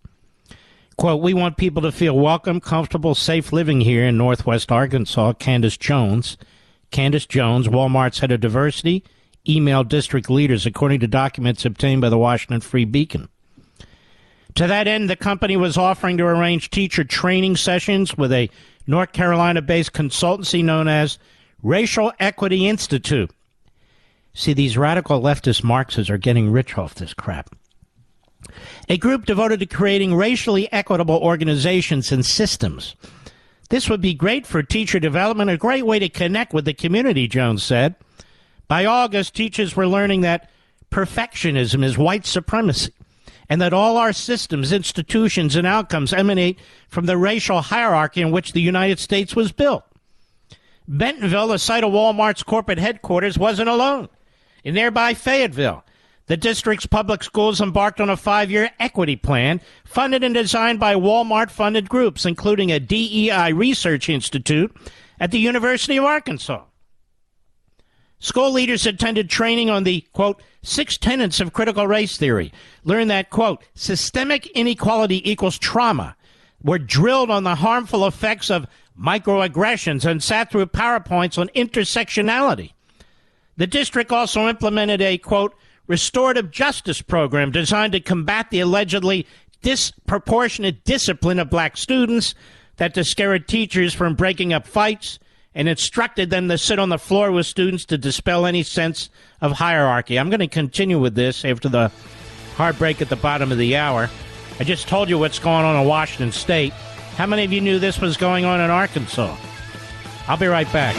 B: Quote, "We want people to feel welcome, comfortable, safe living here in Northwest Arkansas." Candace Jones, Walmart's head of diversity, emailed district leaders, according to documents obtained by the Washington Free Beacon. To that end, the company was offering to arrange teacher training sessions with a North Carolina-based consultancy known as Racial Equity Institute. See, these radical leftist Marxists are getting rich off this crap. A group devoted to creating racially equitable organizations and systems. This would be great for teacher development, a great way to connect with the community, Jones said. By August, teachers were learning that perfectionism is white supremacy, and that all our systems, institutions, and outcomes emanate from the racial hierarchy in which the United States was built. Bentonville, the site of Walmart's corporate headquarters, wasn't alone. In nearby Fayetteville, the district's public schools embarked on a 5-year equity plan funded and designed by Walmart-funded groups, including a DEI research institute at the University of Arkansas. School leaders attended training on the, quote, 6 tenets of critical race theory, learned that, quote, systemic inequality equals trauma, were drilled on the harmful effects of microaggressions, and sat through PowerPoints on intersectionality. The district also implemented a, quote, restorative justice program designed to combat the allegedly disproportionate discipline of black students that discouraged teachers from breaking up fights and instructed them to sit on the floor with students to dispel any sense of hierarchy. I'm going to continue with this after the hard break at the bottom of the hour. I just told you what's going on in Washington State. How many of you knew this was going on in Arkansas? I'll be right back.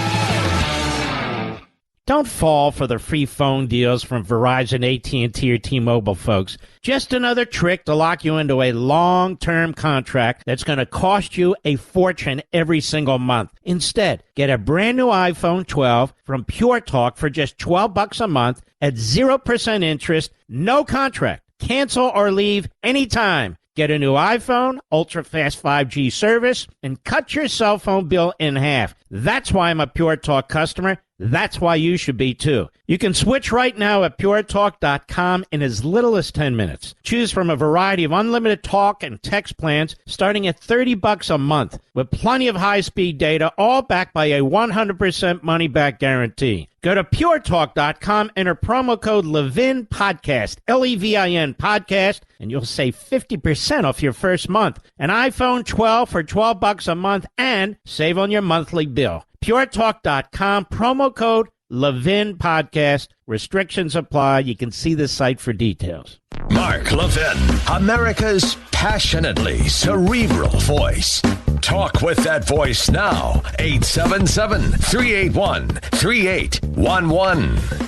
B: Don't fall for the free phone deals from Verizon, AT&T, or T-Mobile, folks. Just another trick to lock you into a long-term contract that's going to cost you a fortune every single month. Instead, get a brand new iPhone 12 from Pure Talk for just $12 a month at 0% interest, no contract. Cancel or leave anytime. Get a new iPhone, ultra-fast 5G service, and cut your cell phone bill in half. That's why I'm a Pure Talk customer. That's why you should be too. You can switch right now at puretalk.com in as little as 10 minutes. Choose from a variety of unlimited talk and text plans starting at $30 a month with plenty of high-speed data, all backed by a 100% money-back guarantee. Go to puretalk.com, enter promo code Levin Podcast, Levin Podcast, and you'll save 50% off your first month. An iPhone 12 for $12 a month and save on your monthly bill. puretalk.com, promo code Levin podcast. Restrictions apply. You can see the site for details.
J: Mark Levin, America's passionately cerebral voice. Talk with that voice now. 877-381-3811.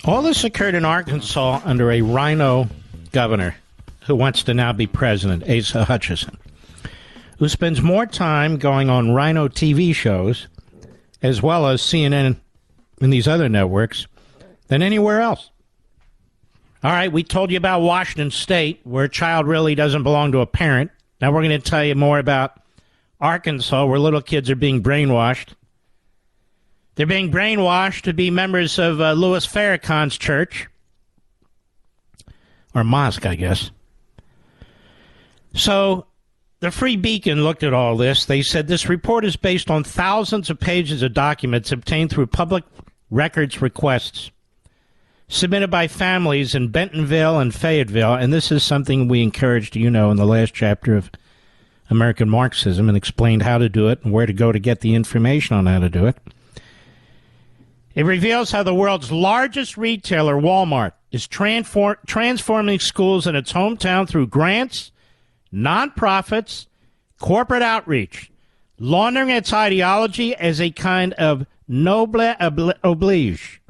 B: All this occurred in Arkansas under a rhino governor who wants to now be president, Asa Hutchinson, who spends more time going on rhino TV shows, as well as CNN and these other networks, than anywhere else. All right, we told you about Washington State, where a child really doesn't belong to a parent. Now we're going to tell you more about Arkansas, where little kids are being brainwashed. They're being brainwashed to be members of Louis Farrakhan's church, or mosque, I guess. So the Free Beacon looked at all this. They said this report is based on thousands of pages of documents obtained through public records requests submitted by families in Bentonville and Fayetteville, and this is something we encouraged in the last chapter of American Marxism and explained how to do it and where to go to get the information on how to do it. It reveals how the world's largest retailer, Walmart, is transforming schools in its hometown through grants, nonprofits, corporate outreach, laundering its ideology as a kind of noble oblige.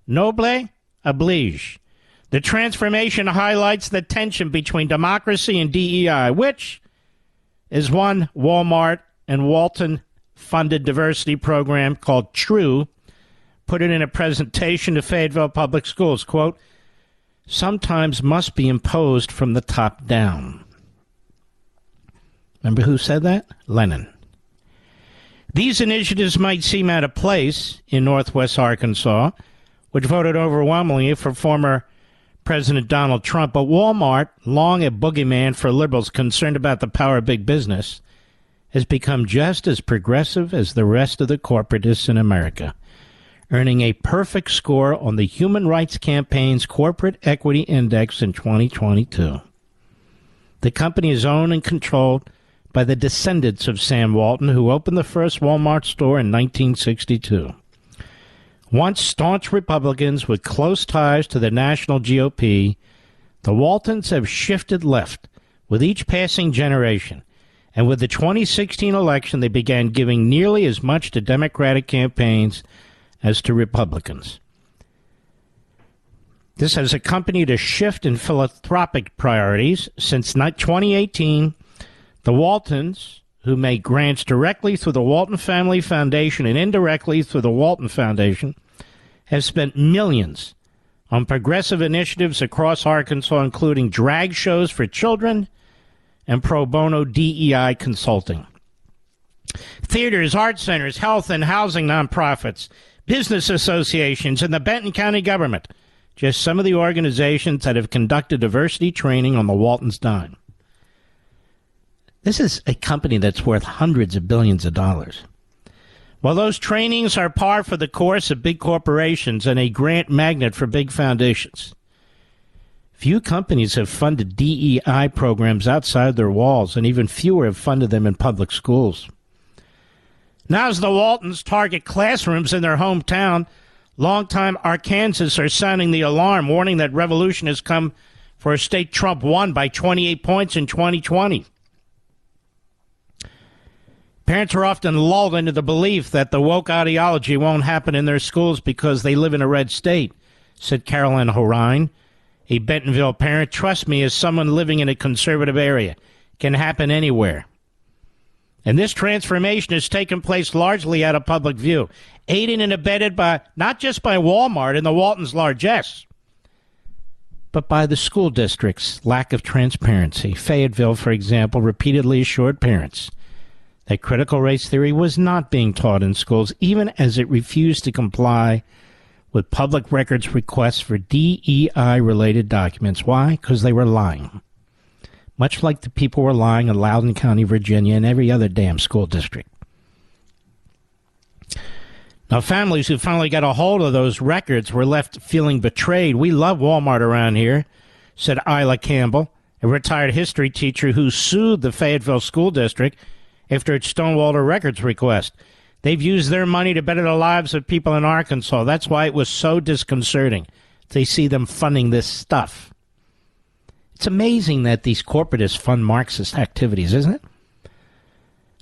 B: Noble oblige. The transformation highlights the tension between democracy and DEI, which is one Walmart and Walton-funded diversity program called TRUE put it in a presentation to Fayetteville Public Schools. Quote, sometimes must be imposed from the top down. Remember who said that? Lenin. These initiatives might seem out of place in Northwest Arkansas, which voted overwhelmingly for former President Donald Trump, but Walmart, long a boogeyman for liberals concerned about the power of big business, has become just as progressive as the rest of the corporatists in America, earning a perfect score on the Human Rights Campaign's Corporate Equity Index in 2022. The company is owned and controlled by the descendants of Sam Walton, who opened the first Walmart store in 1962. Once staunch Republicans with close ties to the national GOP, the Waltons have shifted left with each passing generation, and with the 2016 election, they began giving nearly as much to Democratic campaigns as to Republicans. This has accompanied a shift in philanthropic priorities. Since 2018, the Waltons, who make grants directly through the Walton Family Foundation and indirectly through the Walton Foundation, have spent millions on progressive initiatives across Arkansas, including drag shows for children and pro bono DEI consulting. Theaters, art centers, health and housing nonprofits, business associations, and the Benton County government, just some of the organizations that have conducted diversity training on the Waltons' dime. This is a company that's worth hundreds of billions of dollars. While those trainings are par for the course of big corporations and a grant magnet for big foundations, few companies have funded DEI programs outside their walls, and even fewer have funded them in public schools. Now, as the Waltons target classrooms in their hometown, longtime Arkansans are sounding the alarm, warning that revolution has come for a state Trump won by 28 points in 2020. Parents are often lulled into the belief that the woke ideology won't happen in their schools because they live in a red state, said Carolyn Horine, a Bentonville parent. Trust me, as someone living in a conservative area, it can happen anywhere. And this transformation has taken place largely out of public view, aided and abetted by not just by Walmart and the Waltons' largesse, but by the school district's lack of transparency. Fayetteville, for example, repeatedly assured parents that critical race theory was not being taught in schools, even as it refused to comply with public records requests for DEI-related documents. Why? Because they were lying. Much like the people were lying in Loudoun County, Virginia, and every other damn school district. Now, families who finally got a hold of those records were left feeling betrayed. We love Walmart around here, said Isla Campbell, a retired history teacher who sued the Fayetteville School District after it stonewalled a records request. They've used their money to better the lives of people in Arkansas. That's why it was so disconcerting to see them funding this stuff. It's amazing that these corporatists fund Marxist activities, isn't it?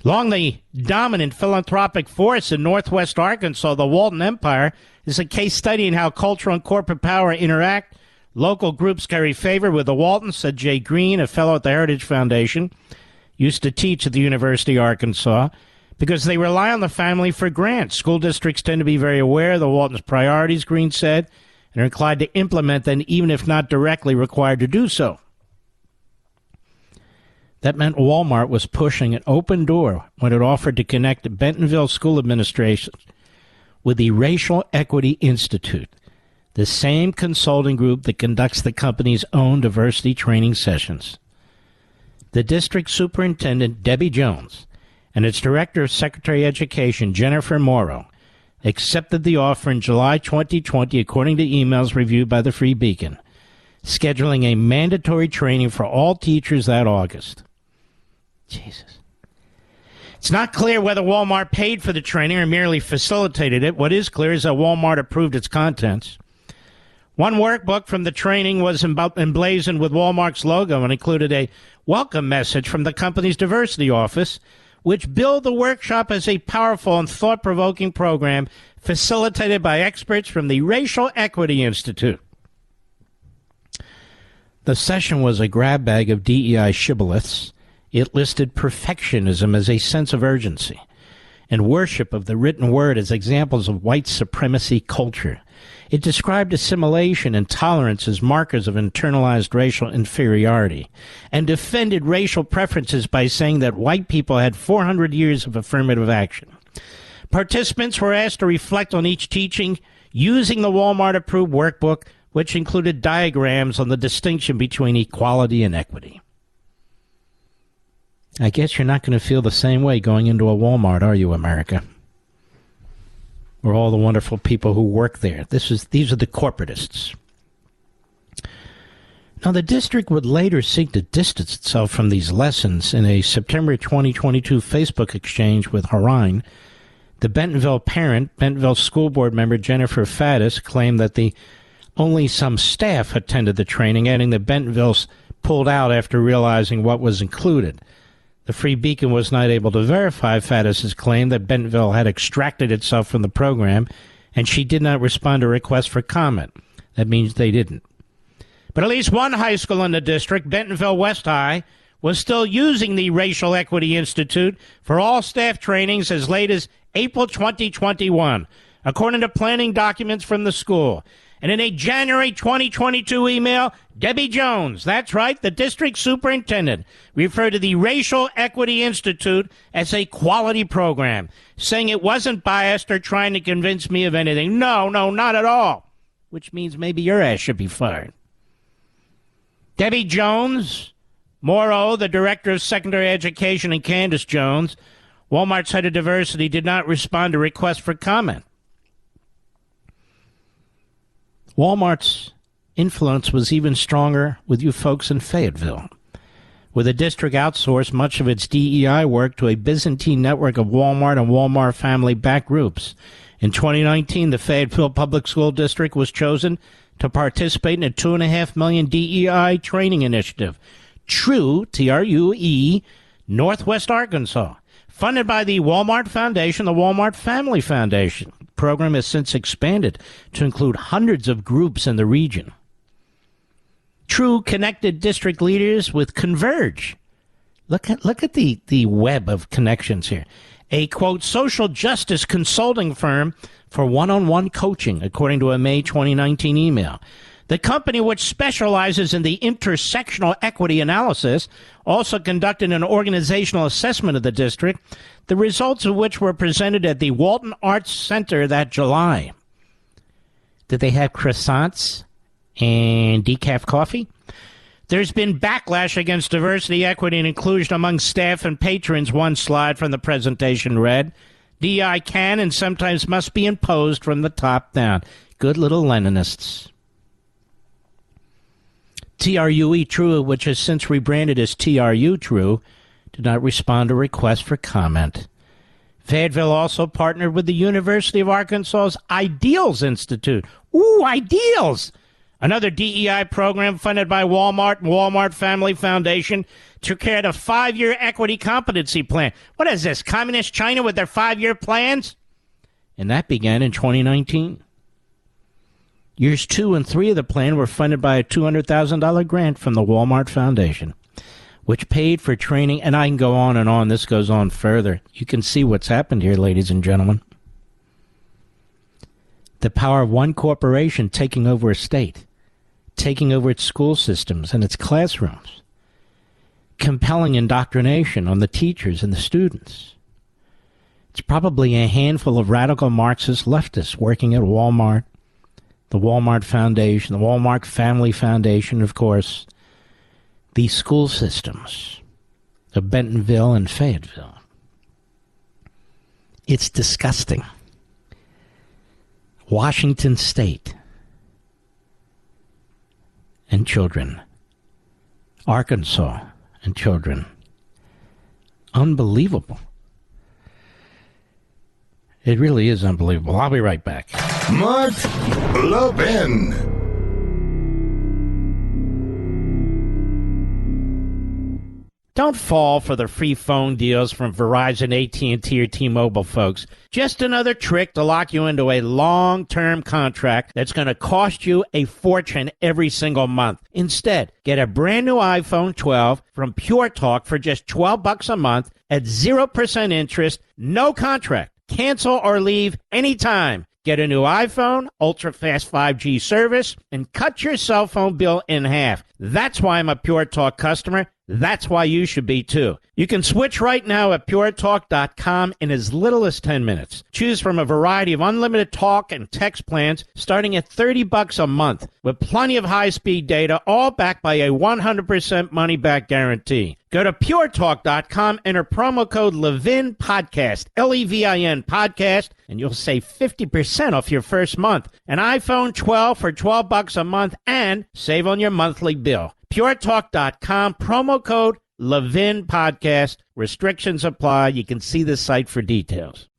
B: Along the dominant philanthropic force in northwest Arkansas, the Walton Empire is a case study in how cultural and corporate power interact. Local groups carry favor with the Waltons, said Jay Green, a fellow at the Heritage Foundation, used to teach at the University of Arkansas, because they rely on the family for grants. School districts tend to be very aware of the Waltons' priorities, Green said, and are inclined to implement them even if not directly required to do so. That meant Walmart was pushing an open door when it offered to connect Bentonville school administrations with the Racial Equity Institute, the same consulting group that conducts the company's own diversity training sessions. The district superintendent, Debbie Jones, and its director of Secretary of Education, Jennifer Morrow, accepted the offer in July 2020, according to emails reviewed by the Free Beacon, scheduling a mandatory training for all teachers that August. Jesus. It's not clear whether Walmart paid for the training or merely facilitated it. What is clear is that Walmart approved its contents. One workbook from the training was emblazoned with Walmart's logo and included a welcome message from the company's diversity office, which billed the workshop as a powerful and thought-provoking program facilitated by experts from the Racial Equity Institute. The session was a grab bag of DEI shibboleths. It listed perfectionism as a sense of urgency and worship of the written word as examples of white supremacy culture. It described assimilation and tolerance as markers of internalized racial inferiority and defended racial preferences by saying that white people had 400 years of affirmative action. Participants were asked to reflect on each teaching using the Walmart-approved workbook, which included diagrams on the distinction between equality and equity. I guess you're not going to feel the same way going into a Walmart, are you, America? Or all the wonderful people who work there. These are the corporatists. Now, the district would later seek to distance itself from these lessons in a September 2022 Facebook exchange with Harine. The Bentonville parent, Bentonville school board member Jennifer Faddis, claimed that only some staff attended the training, adding that Bentonville's pulled out after realizing what was included. The Free Beacon was not able to verify Faddis's claim that Bentonville had extracted itself from the program, and she did not respond to requests for comment. That means they didn't. But at least one high school in the district, Bentonville West High, was still using the Racial Equity Institute for all staff trainings as late as April 2021, according to planning documents from the school. And in a January 2022 email, Debbie Jones, that's right, the district superintendent, referred to the Racial Equity Institute as a quality program, saying it wasn't biased or trying to convince me of anything. No, not at all. Which means maybe your ass should be fired. Debbie Jones, Morrow, the director of secondary education, and Candace Jones, Walmart's head of diversity, did not respond to requests for comment. Walmart's influence was even stronger with you folks in Fayetteville, where the district outsourced much of its DEI work to a Byzantine network of Walmart and Walmart family-backed groups. In 2019, the Fayetteville Public School District was chosen to participate in a $2.5 million DEI training initiative. TRUE, T-R-U-E, Northwest Arkansas, funded by the Walmart Foundation, the Walmart Family Foundation. The program has since expanded to include hundreds of groups in the region. TRUE connected district leaders with Converge. Look at the web of connections here. A, quote, social justice consulting firm for one-on-one coaching, according to a May 2019 email. The company, which specializes in the intersectional equity analysis, also conducted an organizational assessment of the district, the results of which were presented at the Walton Arts Center that July. Did they have croissants and decaf coffee? There's been backlash against diversity, equity, and inclusion among staff and patrons, one slide from the presentation read. DEI can and sometimes must be imposed from the top down. Good little Leninists. TRUE True, which has since rebranded as TRU True, did not respond to requests for comment. Fayetteville also partnered with the University of Arkansas's Ideals Institute. Ooh, Ideals! Another DEI program funded by Walmart and Walmart Family Foundation to create a 5-year equity competency plan. What is this, communist China with their 5-year plans? And that began in 2019. Years 2 and 3 of the plan were funded by a $200,000 grant from the Walmart Foundation, which paid for training, and I can go on and on. This goes on further. You can see what's happened here, ladies and gentlemen. The power of one corporation taking over a state, taking over its school systems and its classrooms, compelling indoctrination on the teachers and the students. It's probably a handful of radical Marxist leftists working at Walmart, the Walmart Foundation, the Walmart Family Foundation, of course, the school systems of Bentonville and Fayetteville. It's disgusting. Washington State and children. Arkansas and children. Unbelievable. It really is unbelievable. I'll be right back.
A: Mark Levin.
B: Don't fall for the free phone deals from Verizon, AT&T, or T-Mobile, folks. Just another trick to lock you into a long-term contract that's going to cost you a fortune every single month. Instead, get a brand new iPhone 12 from Pure Talk for just $12 a month at 0% interest, no contract. Cancel or leave anytime. Get a new iPhone, ultra-fast 5G service, and cut your cell phone bill in half. That's why I'm a Pure Talk customer. That's why you should be, too. You can switch right now at puretalk.com in as little as 10 minutes. Choose from a variety of unlimited talk and text plans starting at $30 a month with plenty of high-speed data, all backed by a 100% money-back guarantee. Go to puretalk.com, enter promo code Levin Podcast, Levin Podcast, and you'll save 50% off your first month. An iPhone 12 for $12 a month and save on your monthly bill. puretalk.com, promo code Levin Podcast. Restrictions apply. You can see the site for details.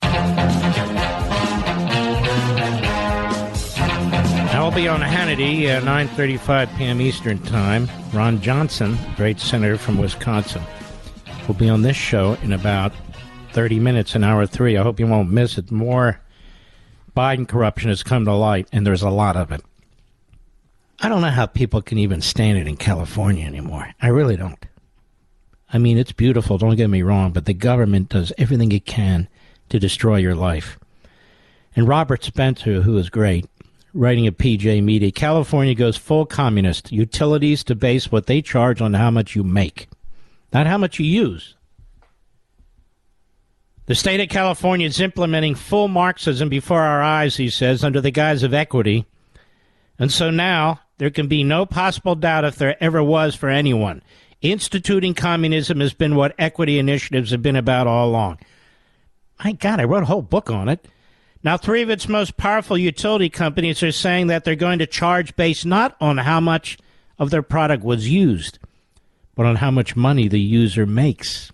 B: I'll be on Hannity at 9:35 p.m. Eastern Time. Ron Johnson, great senator from Wisconsin, will be on this show in about 30 minutes in hour 3. I hope you won't miss it. More Biden corruption has come to light, and there's a lot of it. I don't know how people can even stand it in California anymore. I really don't. I mean, it's beautiful, don't get me wrong, but the government does everything it can to destroy your life. And Robert Spencer, who is great, writing at PJ Media, California goes full communist. Utilities to base what they charge on how much you make, not how much you use. The state of California is implementing full Marxism before our eyes, he says, under the guise of equity. And so now there can be no possible doubt, if there ever was for anyone, instituting communism has been what equity initiatives have been about all along. My God, I wrote a whole book on it. Now, 3 of its most powerful utility companies are saying that they're going to charge based not on how much of their product was used, but on how much money the user makes.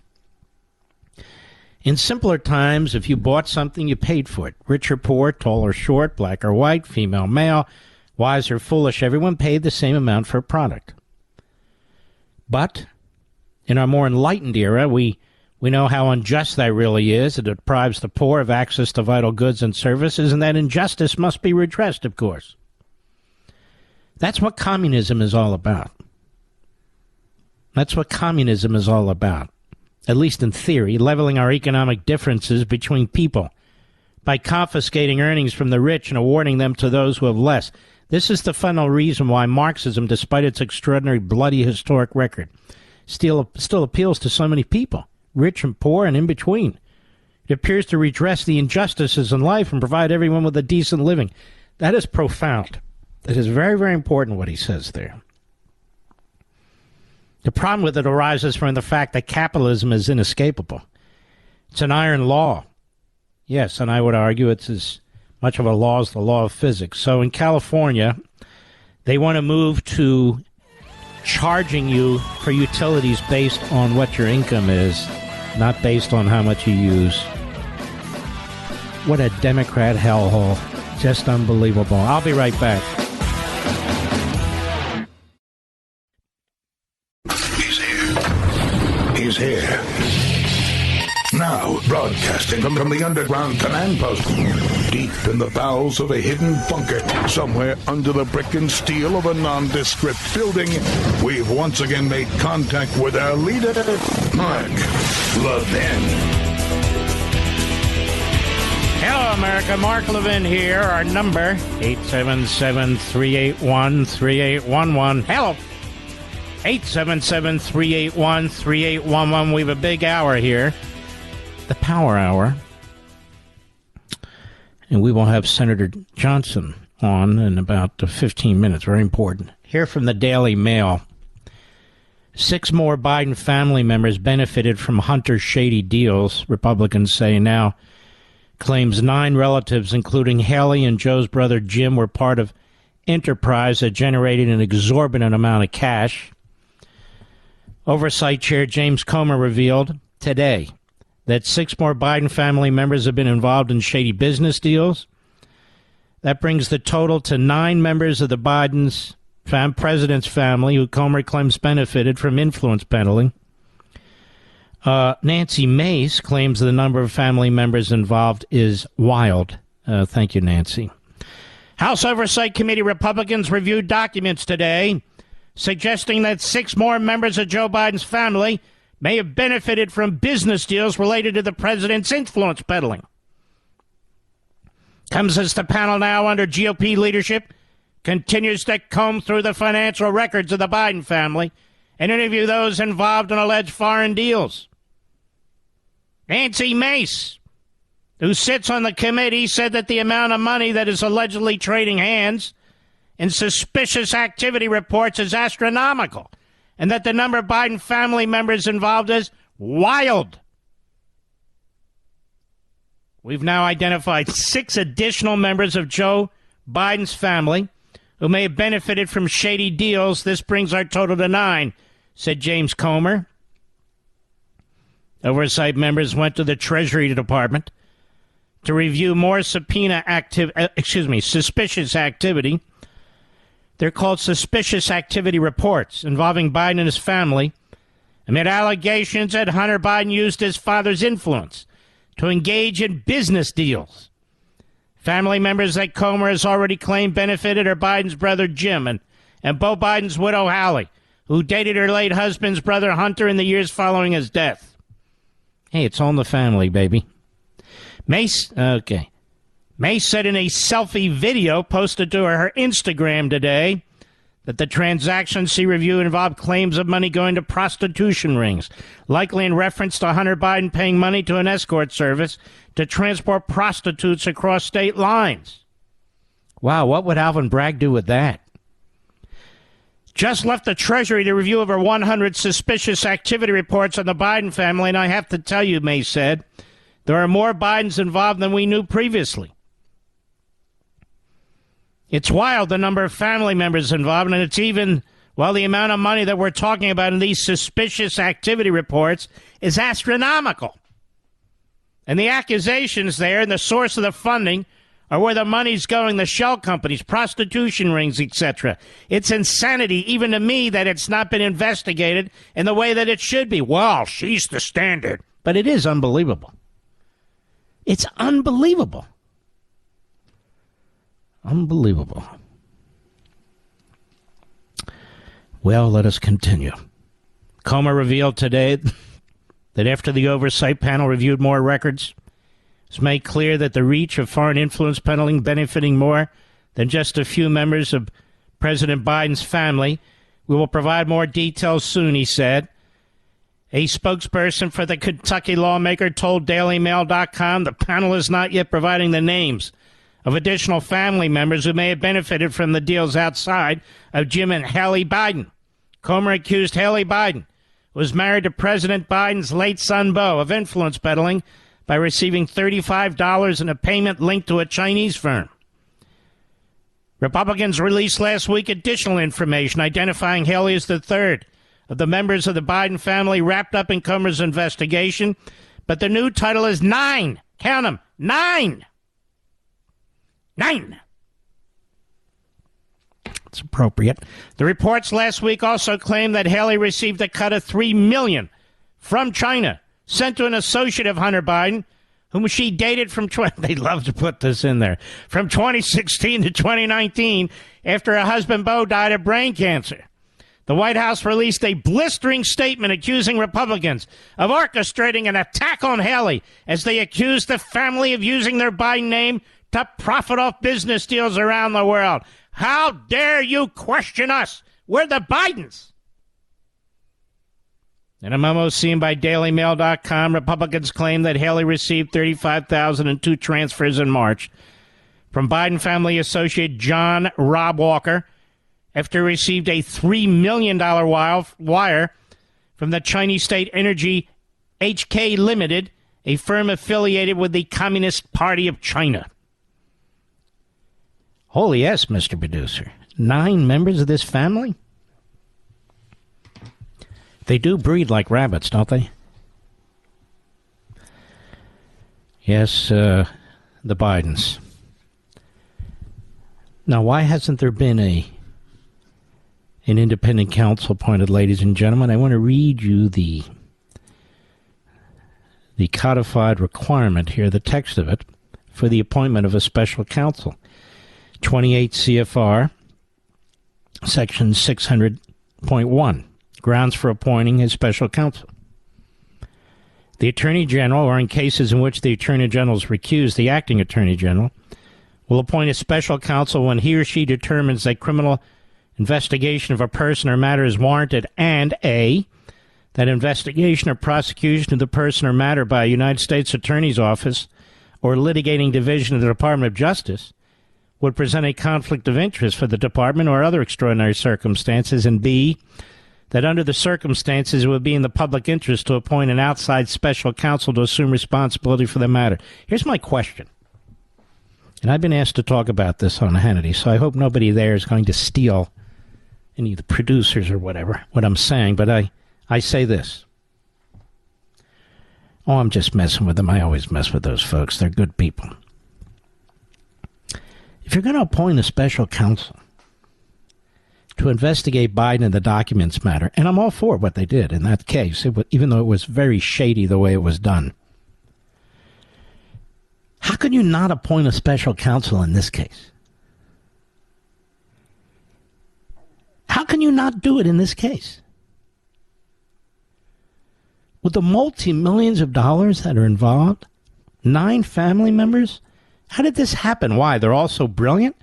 B: In simpler times, if you bought something, you paid for it. Rich or poor, tall or short, black or white, female, male, wise or foolish, everyone paid the same amount for a product. But in our more enlightened era, we know how unjust that really is. It deprives the poor of access to vital goods and services, and that injustice must be redressed, of course. That's what communism is all about. That's what communism is all about, at least in theory, leveling our economic differences between people by confiscating earnings from the rich and awarding them to those who have less. This is the fundamental reason why Marxism, despite its extraordinary, bloody, historic record, still appeals to so many people, rich and poor and in between. It appears to redress the injustices in life and provide everyone with a decent living. That is profound. That is very, very important, what he says there. The problem with it arises from the fact that capitalism is inescapable. It's an iron law. Yes, and I would argue it's as much of a law as the law of physics. So in California, they want to move to charging you for utilities based on what your income is, not based on how much you use. What a Democrat hellhole. Just unbelievable. I'll be right back.
A: He's here. Now, broadcasting from the underground command post, deep in the bowels of a hidden bunker, somewhere under the brick and steel of a nondescript building, we've once again made contact with our leader, Mark Levin.
B: Hello, America. Mark Levin here. Our number, 877-381-3811. Hello. 877-381-3811. We have a big hour here. The Power Hour. And we will have Senator Johnson on in about 15 minutes. Very important. Here from the Daily Mail. 6 more Biden family members benefited from Hunter's shady deals, Republicans say now. Claims 9 relatives, including Hallie and Joe's brother Jim, were part of enterprise that generated an exorbitant amount of cash. Oversight Chair James Comer revealed today that 6 more Biden family members have been involved in shady business deals. That brings the total to 9 members of the Biden's president's family who Comer claims benefited from influence peddling. Nancy Mace claims the number of family members involved is wild. Thank you, Nancy. House Oversight Committee Republicans reviewed documents today suggesting that 6 more members of Joe Biden's family may have benefited from business deals related to the president's influence peddling. Comes as the panel now under GOP leadership continues to comb through the financial records of the Biden family and interview those involved in alleged foreign deals. Nancy Mace, who sits on the committee, said that the amount of money that is allegedly trading hands in suspicious activity reports is astronomical, and that the number of Biden family members involved is wild. We've now identified 6 additional members of Joe Biden's family who may have benefited from shady deals. This brings our total to 9, said James Comer. Oversight members went to the Treasury Department to review more suspicious activity. They're called suspicious activity reports involving Biden and his family amid allegations that Hunter Biden used his father's influence to engage in business deals. Family members that Comer has already claimed benefited are Biden's brother Jim and Beau Biden's widow Hallie, who dated her late husband's brother Hunter in the years following his death. Hey, it's all in the family, baby. Mace said in a selfie video posted to her Instagram today that the transactions she reviewed involved claims of money going to prostitution rings, likely in reference to Hunter Biden paying money to an escort service to transport prostitutes across state lines. Wow, what would Alvin Bragg do with that? Just left the Treasury to review over 100 suspicious activity reports on the Biden family, and I have to tell you, Mace said, there are more Bidens involved than we knew previously. It's wild, the number of family members involved, and it's even, the amount of money that we're talking about in these suspicious activity reports is astronomical. And the accusations there and the source of the funding are where the money's going, the shell companies, prostitution rings, etc. It's insanity, even to me, that it's not been investigated in the way that it should be. Well, she's the standard. But it is unbelievable. It's unbelievable. Unbelievable. Well, let us continue. Comer revealed today that after the oversight panel reviewed more records, it's made clear that the reach of foreign influence peddling benefiting more than just a few members of President Biden's family. We will provide more details soon, he said. A spokesperson for the Kentucky lawmaker told DailyMail.com the panel is not yet providing the names of additional family members who may have benefited from the deals outside of Jim and Hallie Biden. Comer accused Hallie Biden, who was married to President Biden's late son, Beau, of influence peddling by receiving $35 in a payment linked to a Chinese firm. Republicans released last week additional information identifying Hallie as the third of the members of the Biden family wrapped up in Comer's investigation, but the new title is 9. Count them, 9 9. It's appropriate. The reports last week also claimed that Hallie received a cut of $3 million from China, sent to an associate of Hunter Biden, whom she dated from, they love to put this in there, from 2016 to 2019 after her husband Beau died of brain cancer. The White House released a blistering statement accusing Republicans of orchestrating an attack on Hallie as they accused the family of using their Biden name to profit off business deals around the world. How dare you question us? We're the Bidens. In a memo seen by DailyMail.com, Republicans claim that Hallie received $35,002 transfers in March from Biden family associate John Rob Walker after he received a $3 million wire from the Chinese State Energy HK Limited, a firm affiliated with the Communist Party of China. Holy yes, Mr. Producer. 9 members of this family? They do breed like rabbits, don't they? Yes, the Bidens. Now, why hasn't there been an independent counsel appointed, ladies and gentlemen? I want to read you the codified requirement here, the text of it, for the appointment of a special counsel. 28 CFR, section 600.1. Grounds for appointing a special counsel. The Attorney General, or in cases in which the Attorney General is recused, the acting Attorney General, will appoint a special counsel when he or she determines that criminal investigation of a person or matter is warranted, and A, that investigation or prosecution of the person or matter by a United States Attorney's Office or litigating division of the Department of Justice would present a conflict of interest for the department or other extraordinary circumstances, and B, that under the circumstances it would be in the public interest to appoint an outside special counsel to assume responsibility for the matter. Here's my question. And I've been asked to talk about this on Hannity, so I hope nobody there is going to steal any of the producers or whatever, what I'm saying, but I say this. Oh, I'm just messing with them. I always mess with those folks. They're good people. If you're going to appoint a special counsel to investigate Biden and the documents matter, and I'm all for what they did in that case, even though it was very shady the way it was done, how can you not appoint a special counsel in this case? How can you not do it in this case? With the multi-millions of dollars that are involved, 9 family members, how did this happen? Why? They're all so brilliant?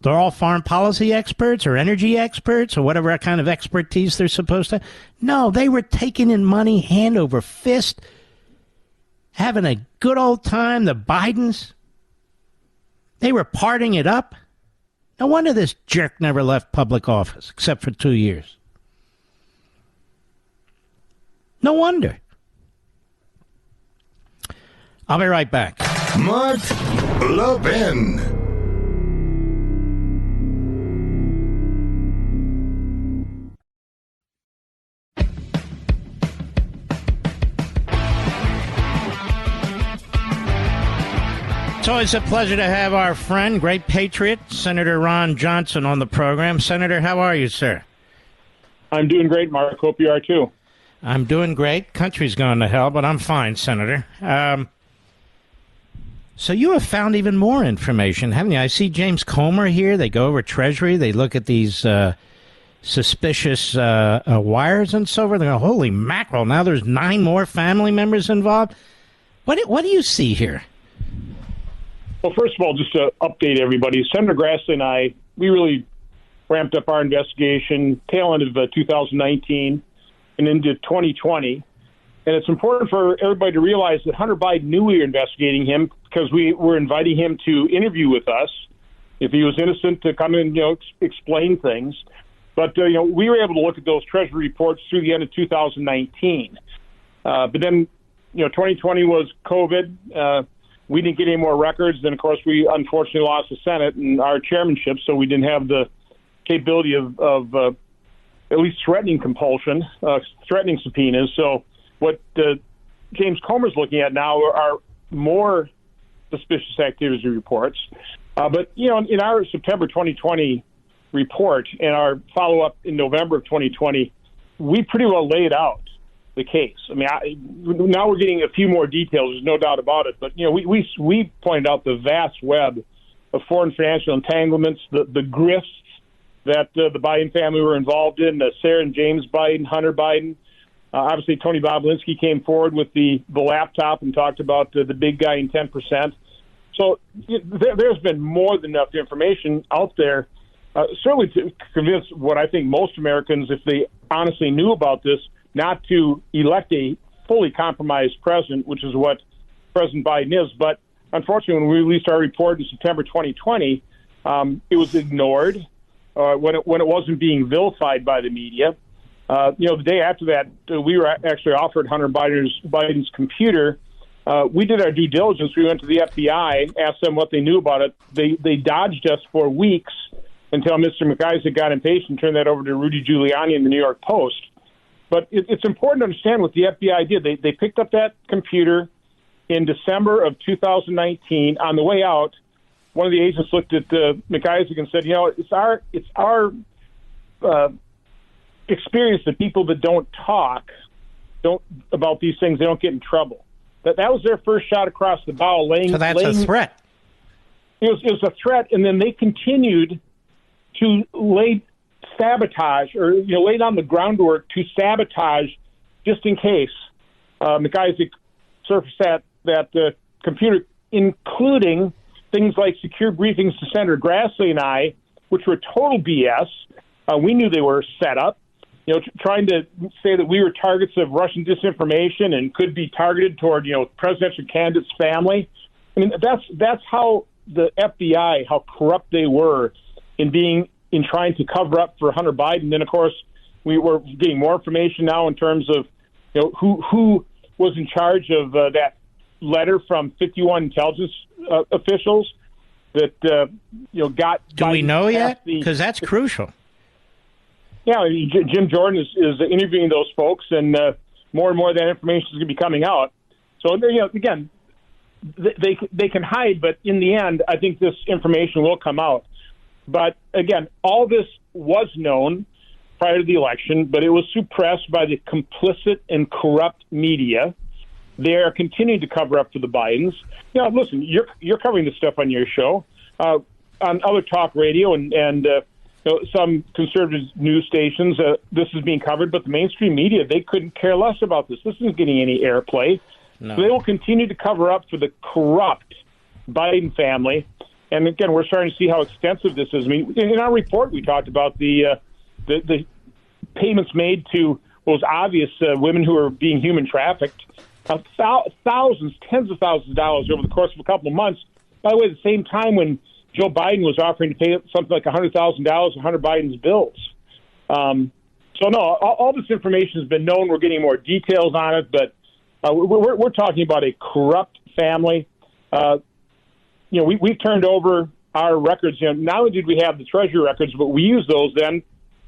B: They're all foreign policy experts or energy experts or whatever kind of expertise they're supposed to. No, they were taking in money hand over fist, having a good old time. The Bidens, they were partying it up. No wonder this jerk never left public office, except for 2 years. No wonder. I'll be right back.
A: Mark Levin.
B: It's always a pleasure to have our friend, great patriot, Senator Ron Johnson on the program. Senator, how are you, sir?
K: I'm doing great, Mark. Hope you are, too.
B: I'm doing great. Country's going to hell, but I'm fine, Senator. So you have found even more information, haven't you? I see James Comer here. They go over Treasury. They look at these suspicious wires and so forth. They go, holy mackerel, now there's 9 more family members involved. What do you see here?
K: Well, first of all, just to update everybody, Senator Grassley and I, we really ramped up our investigation tail end of 2019 and into 2020. And it's important for everybody to realize that Hunter Biden knew we were investigating him because we were inviting him to interview with us if he was innocent, to come and explain things. But we were able to look at those Treasury reports through the end of 2019. But then 2020 was COVID. We didn't get any more records. Then, of course, we unfortunately lost the Senate and our chairmanship, so we didn't have the capability of at least threatening compulsion, threatening subpoenas. So what James Comer's looking at now are more suspicious activity reports. But, in our September 2020 report and our follow-up in November of 2020, we pretty well laid out the case. I mean, now we're getting a few more details. There's no doubt about it. But, we pointed out the vast web of foreign financial entanglements, the grifts that the Biden family were involved in, Sarah and James Biden, Hunter Biden. Obviously, Tony Bobulinski came forward with the laptop and talked about the big guy in 10%. So there's been more than enough information out there, certainly to convince what I think most Americans, if they honestly knew about this, not to elect a fully compromised president, which is what President Biden is. But unfortunately, when we released our report in September 2020, it was ignored when it wasn't being vilified by the media. The day after that, we were actually offered Hunter Biden's computer. We did our due diligence. We went to the FBI, asked them what they knew about it. They dodged us for weeks until Mr. McIsaac got impatient and turned that over to Rudy Giuliani in the New York Post. But it's important to understand what the FBI did. They picked up that computer in December of 2019. On the way out, one of the agents looked at McIsaac and said, it's our experience that people that don't talk about these things, they don't get in trouble. That was their first shot across the bow.
B: So that's a threat.
K: It was a threat, and then they continued to lay sabotage or lay down the groundwork to sabotage just in case McIsaac surfaced that computer, including things like secure briefings to Senator Grassley and I, which were total BS. We knew they were set up. Trying to say that we were targets of Russian disinformation and could be targeted toward, presidential candidate's family. I mean, that's how the FBI, how corrupt they were in trying to cover up for Hunter Biden. Then, of course, we were getting more information now in terms of, who was in charge of that letter from 51 intelligence officials that, got.
B: Do we know yet? Because that's crucial.
K: Yeah, Jim Jordan is interviewing those folks, and more and more of that information is going to be coming out. So, again, they can hide, but in the end, I think this information will come out. But, again, all this was known prior to the election, but it was suppressed by the complicit and corrupt media. They are continuing to cover up for the Bidens. Listen, you're covering this stuff on your show, on other talk radio and some conservative news stations, this is being covered, but the mainstream media, they couldn't care less about this. This isn't getting any airplay. No. So they will continue to cover up for the corrupt Biden family. And again, we're starting to see how extensive this is. I mean, in our report, we talked about the payments made to what was obvious women who are being human trafficked, thousands, tens of thousands of dollars over the course of a couple of months. By the way, at the same time when Joe Biden was offering to pay something like $100,000 on Hunter Biden's bills. So, no, all this information has been known. We're getting more details on it, but we're talking about a corrupt family. We've turned over our records. Not only did we have the Treasury records, but we use those then,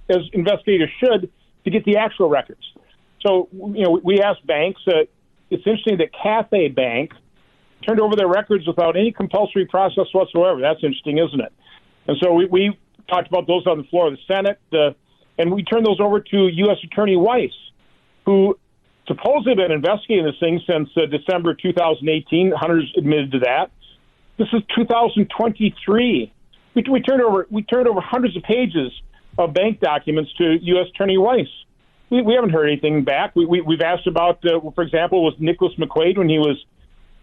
K: as investigators should, to get the actual records. So, we asked banks. It's interesting that Cathay Bank turned over their records without any compulsory process whatsoever. That's interesting, isn't it? And so we talked about those on the floor of the Senate, and we turned those over to U.S. Attorney Weiss, who supposedly been investigating this thing since December 2018. Hunter's admitted to that. This is 2023. We turned over hundreds of pages of bank documents to U.S. Attorney Weiss. We haven't heard anything back. We've asked about, for example, was Nicholas McQuaid when he was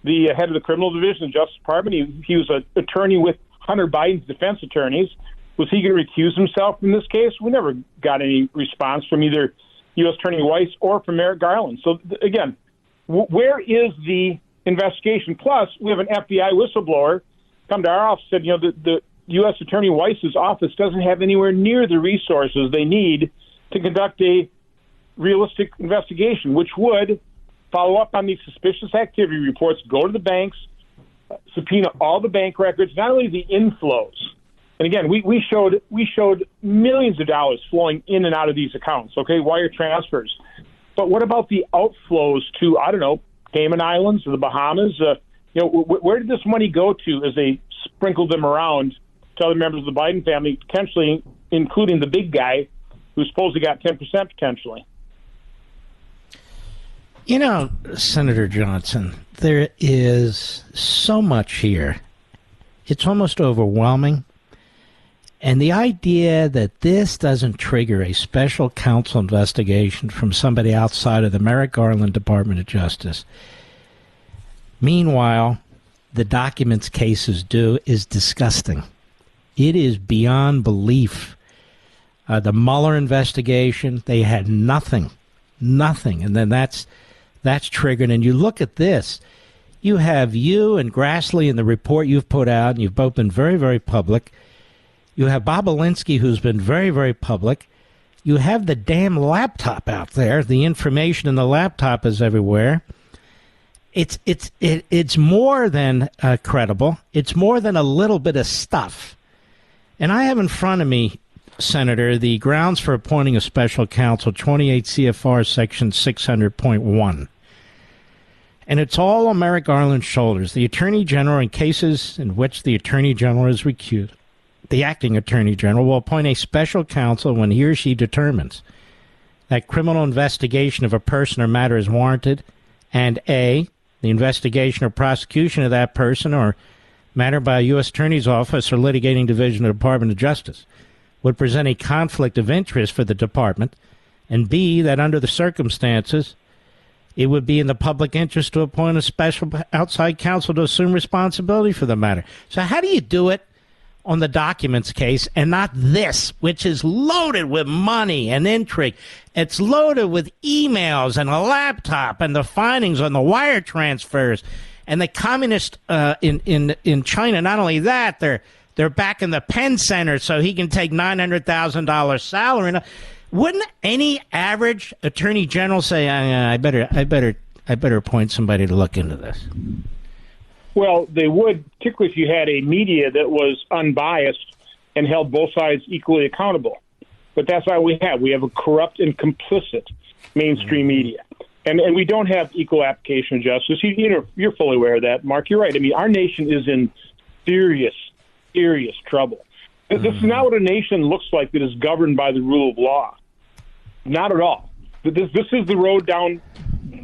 K: the head of the criminal division of the Justice Department. He was an attorney with Hunter Biden's defense attorneys. Was he going to recuse himself from this case? We never got any response from either U.S. Attorney Weiss or from Merrick Garland. So, again, where is the investigation? Plus, we have an FBI whistleblower come to our office and said, the U.S. Attorney Weiss's office doesn't have anywhere near the resources they need to conduct a realistic investigation, which would follow up on these suspicious activity reports, go to the banks, subpoena all the bank records, not only the inflows. And again, we showed millions of dollars flowing in and out of these accounts, okay, wire transfers. But what about the outflows to, Cayman Islands or the Bahamas? Where did this money go to as a sprinkled them around to other members of the Biden family, potentially including the big guy who supposedly got 10% potentially.
B: You know, Senator Johnson, there is so much here. It's almost overwhelming. And the idea that this doesn't trigger a special counsel investigation from somebody outside of the Merrick Garland Department of Justice, meanwhile, the documents cases do, is disgusting. It is beyond belief. The Mueller investigation, they had nothing. And then that's triggered. And you look at this. You have you and Grassley in the report you've put out, and you've both been very, very public. You have Bob Alinsky, who's been very, very public. You have the damn laptop out there. The information in the laptop is everywhere. It's more than credible. It's more than a little bit of stuff. And I have in front of me, Senator, the grounds for appointing a special counsel, 28 CFR section 600.1. And it's all on Merrick Garland's shoulders. The Attorney General, in cases in which the Attorney General is recused, the acting Attorney General will appoint a special counsel when he or she determines that criminal investigation of a person or matter is warranted, and A, the investigation or prosecution of that person or matter by a U.S. Attorney's Office or litigating division of the Department of Justice would present a conflict of interest for the department, and B, that under the circumstances, it would be in the public interest to appoint a special outside counsel to assume responsibility for the matter. So how do you do it on the documents case and not this, which is loaded with money and intrigue? It's loaded with emails and a laptop and the findings on the wire transfers and the communists in China. Not only that, they're back in the Penn Center so he can take $900,000 salary. Wouldn't any average attorney general say, I better appoint somebody to look into this?
K: Well, they would, particularly if you had a media that was unbiased and held both sides equally accountable. But that's not what we have a corrupt and complicit mainstream media. And we don't have equal application of justice. You're fully aware of that, Mark. You're right. I mean, our nation is in serious trouble. This is not what a nation looks like that is governed by the rule of law. Not at all. This is the road down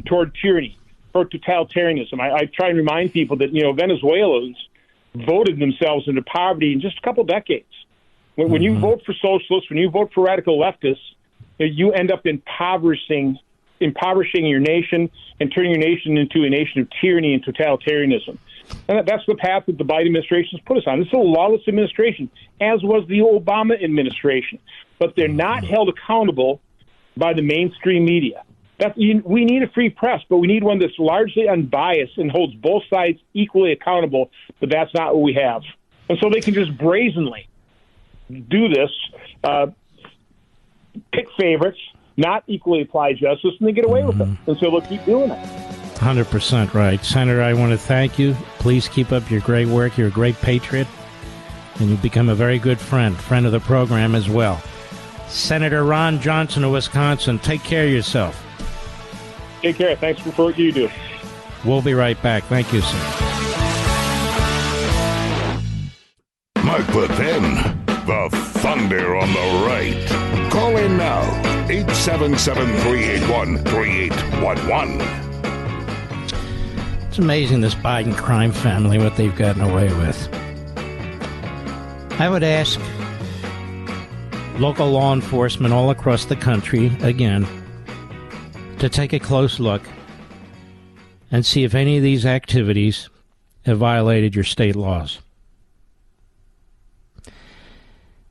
K: toward tyranny, toward totalitarianism. I try and remind people that, Venezuelans voted themselves into poverty in just a couple decades. When you vote for socialists, when you vote for radical leftists, you end up impoverishing your nation and turning your nation into a nation of tyranny and totalitarianism. And that's the path that the Biden administration has put us on. This is a lawless administration, as was the Obama administration. But they're not held accountable by the mainstream media. We need a free press, but we need one that's largely unbiased and holds both sides equally accountable, but that's not what we have. And so they can just brazenly do this, pick favorites, not equally apply justice, and they get away with it. And so they'll keep doing it.
B: 100% right. Senator, I want to thank you. Please keep up your great work. You're a great patriot, and you've become a very good friend of the program as well. Senator Ron Johnson of Wisconsin, take care of yourself.
K: Take care. Thanks for what you do.
B: We'll be right back. Thank you, sir.
A: Mark Levin, the thunder on the right. Call in now, 877-381-3811.
B: It's amazing, this Biden crime family, what they've gotten away with. I would ask local law enforcement all across the country, again, to take a close look and see if any of these activities have violated your state laws.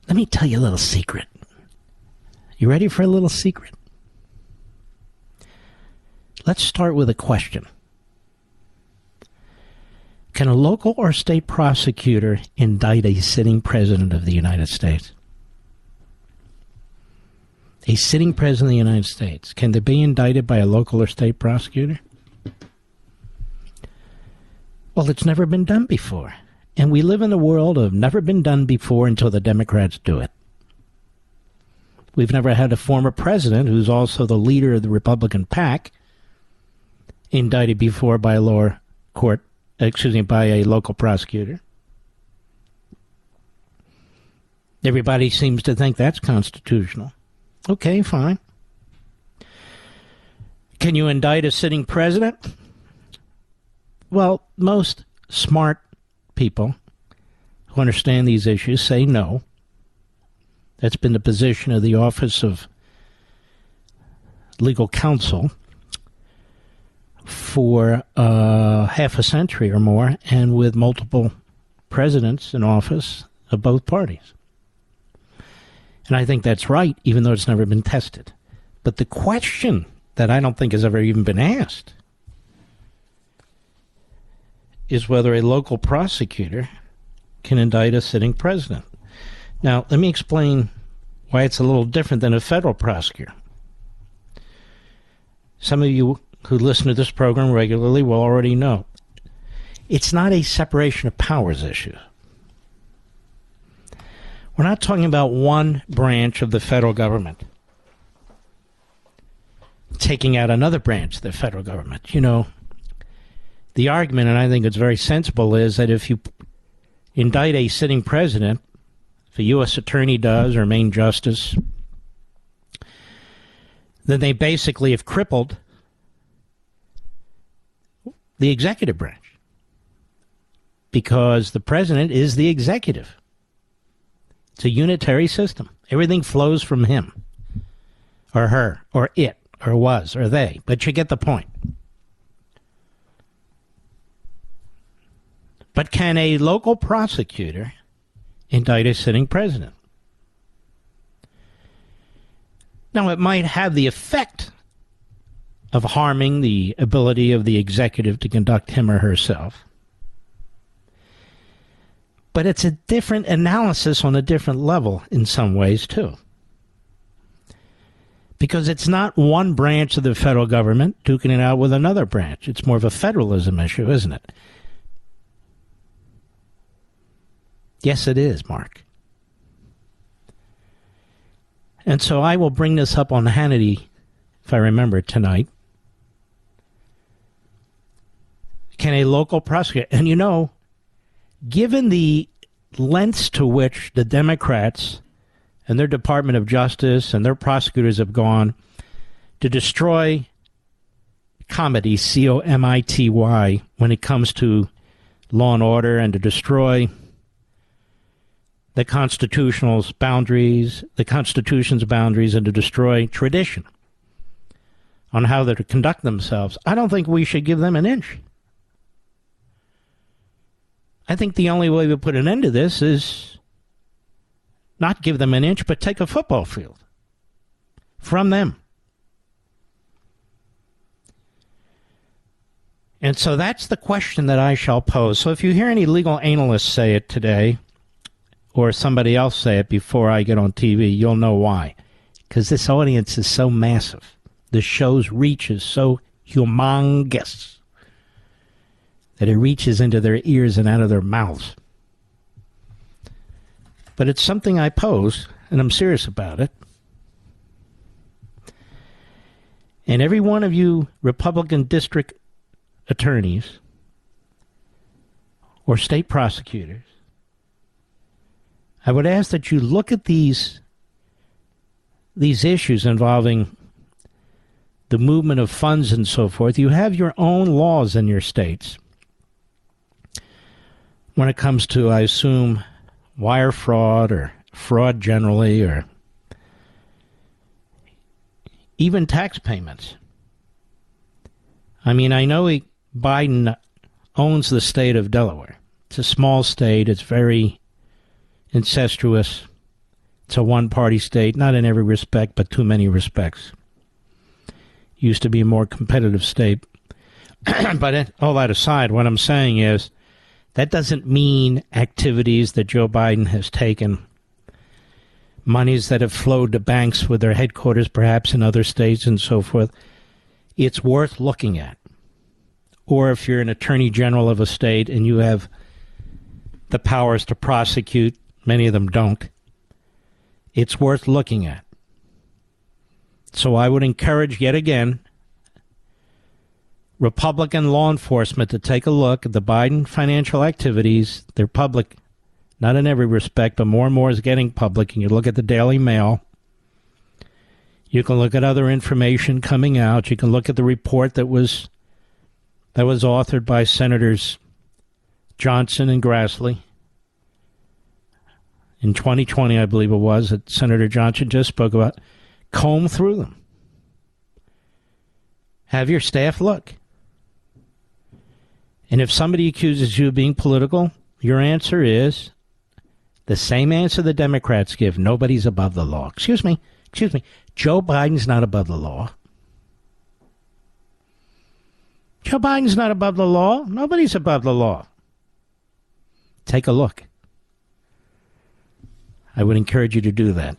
B: Let me tell you a little secret. You ready for a little secret? Let's start with a question. Can a local or state prosecutor indict a sitting president of the United States? A sitting president of the United States, can they be indicted by a local or state prosecutor? Well, it's never been done before. And we live in a world of never been done before until the Democrats do it. We've never had a former president, who's also the leader of the Republican PAC, indicted before by a local prosecutor. Everybody seems to think that's constitutional. Okay, fine. Can you indict a sitting president? Well, most smart people who understand these issues say no. That's been the position of the Office of Legal Counsel for half a century or more, and with multiple presidents in office of both parties. And I think that's right, even though it's never been tested. But the question that I don't think has ever even been asked is whether a local prosecutor can indict a sitting president. Now, let me explain why it's a little different than a federal prosecutor. Some of you who listen to this program regularly will already know it's not a separation of powers issue. We're not talking about one branch of the federal government taking out another branch of the federal government. You know, the argument, and I think it's very sensible, is that if you indict a sitting president, if a U.S. attorney does, or Main Justice, then they basically have crippled the executive branch, because the president is the executive. It's a unitary system. Everything flows from him, or her, or it, or was, or they. But you get the point. But can a local prosecutor indict a sitting president? Now, it might have the effect of harming the ability of the executive to conduct him or herself. But it's a different analysis on a different level in some ways, too. Because it's not one branch of the federal government duking it out with another branch. It's more of a federalism issue, isn't it? Yes, it is, Mark. And so I will bring this up on Hannity, if I remember, tonight. Can a local prosecutor, and you know, given the lengths to which the Democrats and their Department of Justice and their prosecutors have gone to destroy comity, comity, when it comes to law and order, and to destroy the Constitution's boundaries, and to destroy tradition on how they're to conduct themselves, I don't think we should give them an inch. I think the only way we put an end to this is not give them an inch, but take a football field from them. And so that's the question that I shall pose. So if you hear any legal analysts say it today, or somebody else say it before I get on TV, you'll know why. Because this audience is so massive. The show's reach is so humongous that it reaches into their ears and out of their mouths. But it's something I pose, and I'm serious about it. And every one of you Republican district attorneys or state prosecutors, I would ask that you look at these issues involving the movement of funds and so forth. You have your own laws in your states when it comes to, I assume, wire fraud or fraud generally, or even tax payments. I mean, I know Biden owns the state of Delaware. It's a small state. It's very incestuous. It's a one-party state, not in every respect, but too many respects. Used to be a more competitive state. But all that aside, what I'm saying is that doesn't mean activities that Joe Biden has taken, monies that have flowed to banks with their headquarters perhaps in other states and so forth. It's worth looking at. Or if you're an attorney general of a state and you have the powers to prosecute, many of them don't, it's worth looking at. So I would encourage, yet again, Republican law enforcement to take a look at the Biden financial activities, their public Not in every respect, but more and more is getting public. And you look at the Daily Mail. You can look at other information coming out. You can look at the report that was authored by Senators Johnson and Grassley. In 2020, I believe it was, that Senator Johnson just spoke about. Comb through them. Have your staff look. And if somebody accuses you of being political, your answer is the same answer the Democrats give. Nobody's above the law. Excuse me. Joe Biden's not above the law. Joe Biden's not above the law. Nobody's above the law. Take a look. I would encourage you to do that.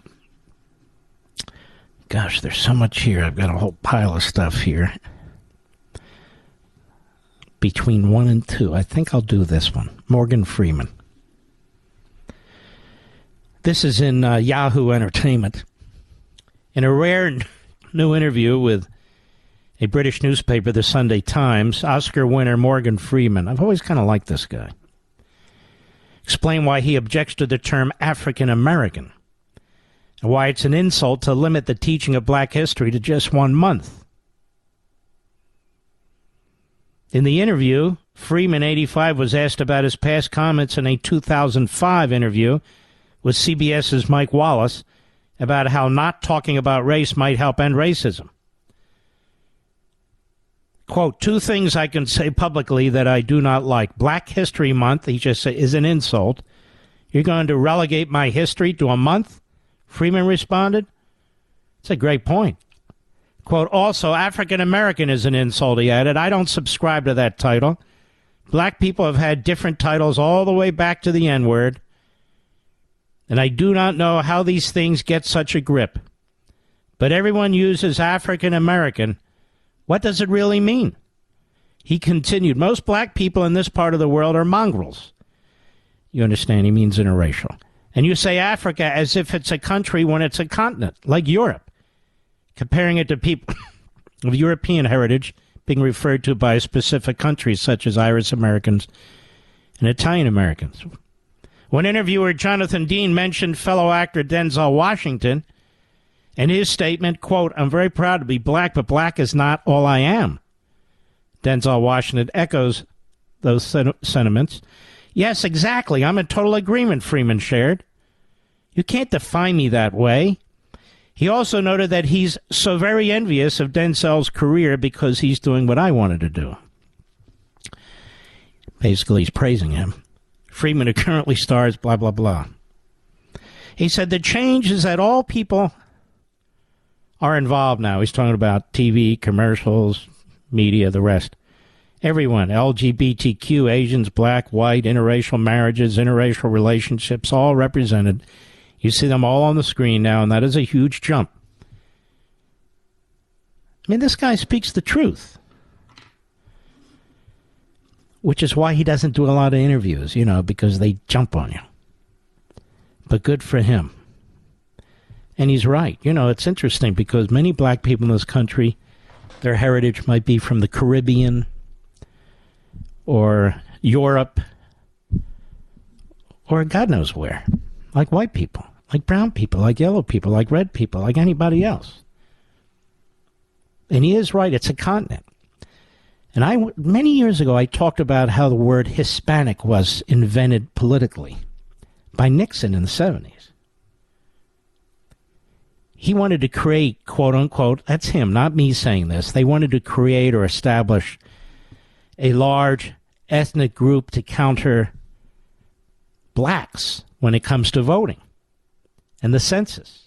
B: Gosh, there's so much here. I've got a whole pile of stuff here. Between 1 and 2. I think I'll do this one. Morgan Freeman. This is in Yahoo Entertainment. In a rare new interview with a British newspaper, the Sunday Times, Oscar winner Morgan Freeman, I've always kind of liked this guy, explained why he objects to the term African American and why it's an insult to limit the teaching of black history to just 1 month. In the interview, Freeman, 85, was asked about his past comments in a 2005 interview with CBS's Mike Wallace about how not talking about race might help end racism. Quote, 2 things I can say publicly that I do not like. Black History Month, he just said, is an insult. You're going to relegate my history to a month? Freeman responded. It's a great point. Quote, also, African American is an insult, he added. I don't subscribe to that title. Black people have had different titles all the way back to the N-word. And I do not know how these things get such a grip. But everyone uses African American. What does it really mean? He continued, most black people in this part of the world are mongrels. You understand, he means interracial. And you say Africa as if it's a country when it's a continent, like Europe, comparing it to people of European heritage being referred to by specific countries such as Irish Americans and Italian Americans. When interviewer Jonathan Dean mentioned fellow actor Denzel Washington and his statement, quote, I'm very proud to be black, but black is not all I am. Denzel Washington echoes those sentiments. Yes, exactly. I'm in total agreement, Freeman shared. You can't define me that way. He also noted that he's so very envious of Denzel's career because he's doing what I wanted to do. Basically, he's praising him. Freeman, who currently stars blah, blah, blah. He said the change is that all people are involved now. He's talking about TV, commercials, media, the rest. Everyone, LGBTQ, Asians, black, white, interracial marriages, interracial relationships, all represented. You see them all on the screen now, and that is a huge jump. I mean, this guy speaks the truth. Which is why he doesn't do a lot of interviews, because they jump on you. But good for him. And he's right. It's interesting because many black people in this country, their heritage might be from the Caribbean or Europe or God knows where. Like white people, like brown people, like yellow people, like red people, like anybody else. And he is right. It's a continent. And many years ago, I talked about how the word Hispanic was invented politically by Nixon in the 70s. He wanted to create, quote unquote, that's him, not me saying this. They wanted to create or establish a large ethnic group to counter blacks when it comes to voting and the census.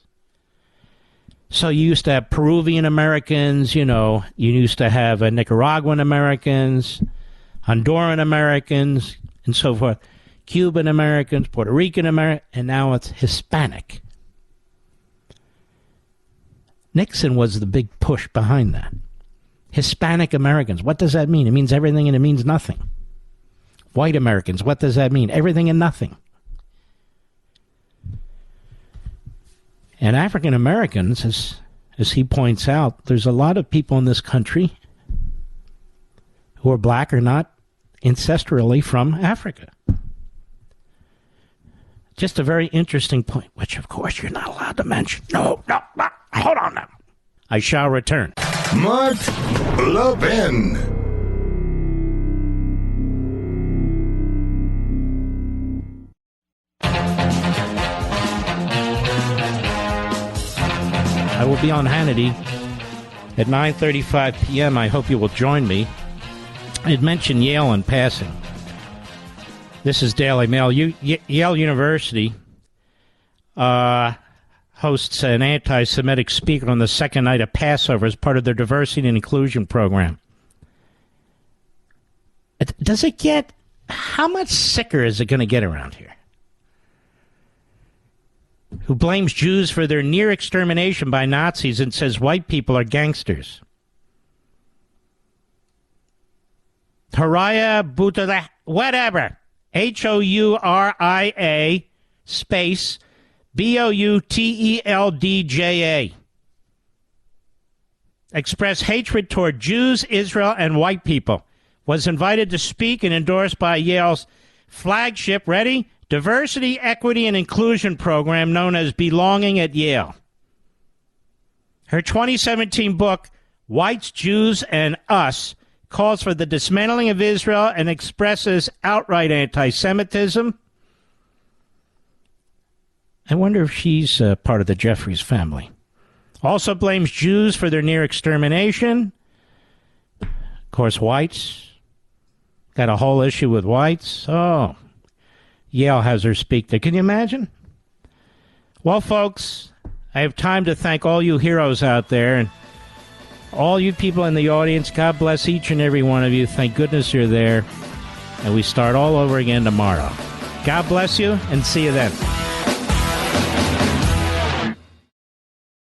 B: So you used to have Peruvian Americans, you used to have Nicaraguan Americans, Honduran Americans, and so forth, Cuban Americans, Puerto Rican Americans, and now it's Hispanic. Nixon was the big push behind that. Hispanic Americans, what does that mean? It means everything and it means nothing. White Americans, what does that mean? Everything and nothing. And African Americans, as he points out, there's a lot of people in this country who are black or not ancestrally from Africa. just a very interesting point, which, of course, you're not allowed to mention. No, hold on now. I shall return.
A: Mark Levin.
B: I will be on Hannity at 9:35 p.m. I hope you will join me. I had mentioned Yale in passing. This is Daily Mail. Yale University hosts an anti-Semitic speaker on the second night of Passover as part of their diversity and inclusion program. Does it get... How much sicker is it going to get around here? Who blames Jews for their near extermination by Nazis and says white people are gangsters. Horia Boutada, whatever. Houria space Bouteldja. Express hatred toward Jews, Israel, and white people. Was invited to speak and endorsed by Yale's flagship, ready? Diversity, Equity, and Inclusion program known as Belonging at Yale. Her 2017 book, Whites, Jews, and Us, calls for the dismantling of Israel and expresses outright anti-Semitism. I wonder if she's part of the Jeffries family. Also blames Jews for their near extermination. Of course, whites. Got a whole issue with whites. Oh, Yale has her speak there. Can you imagine? Well, folks, I have time to thank all you heroes out there and all you people in the audience. God bless each and every one of you. Thank goodness you're there. And we start all over again tomorrow. God bless you, and see you then.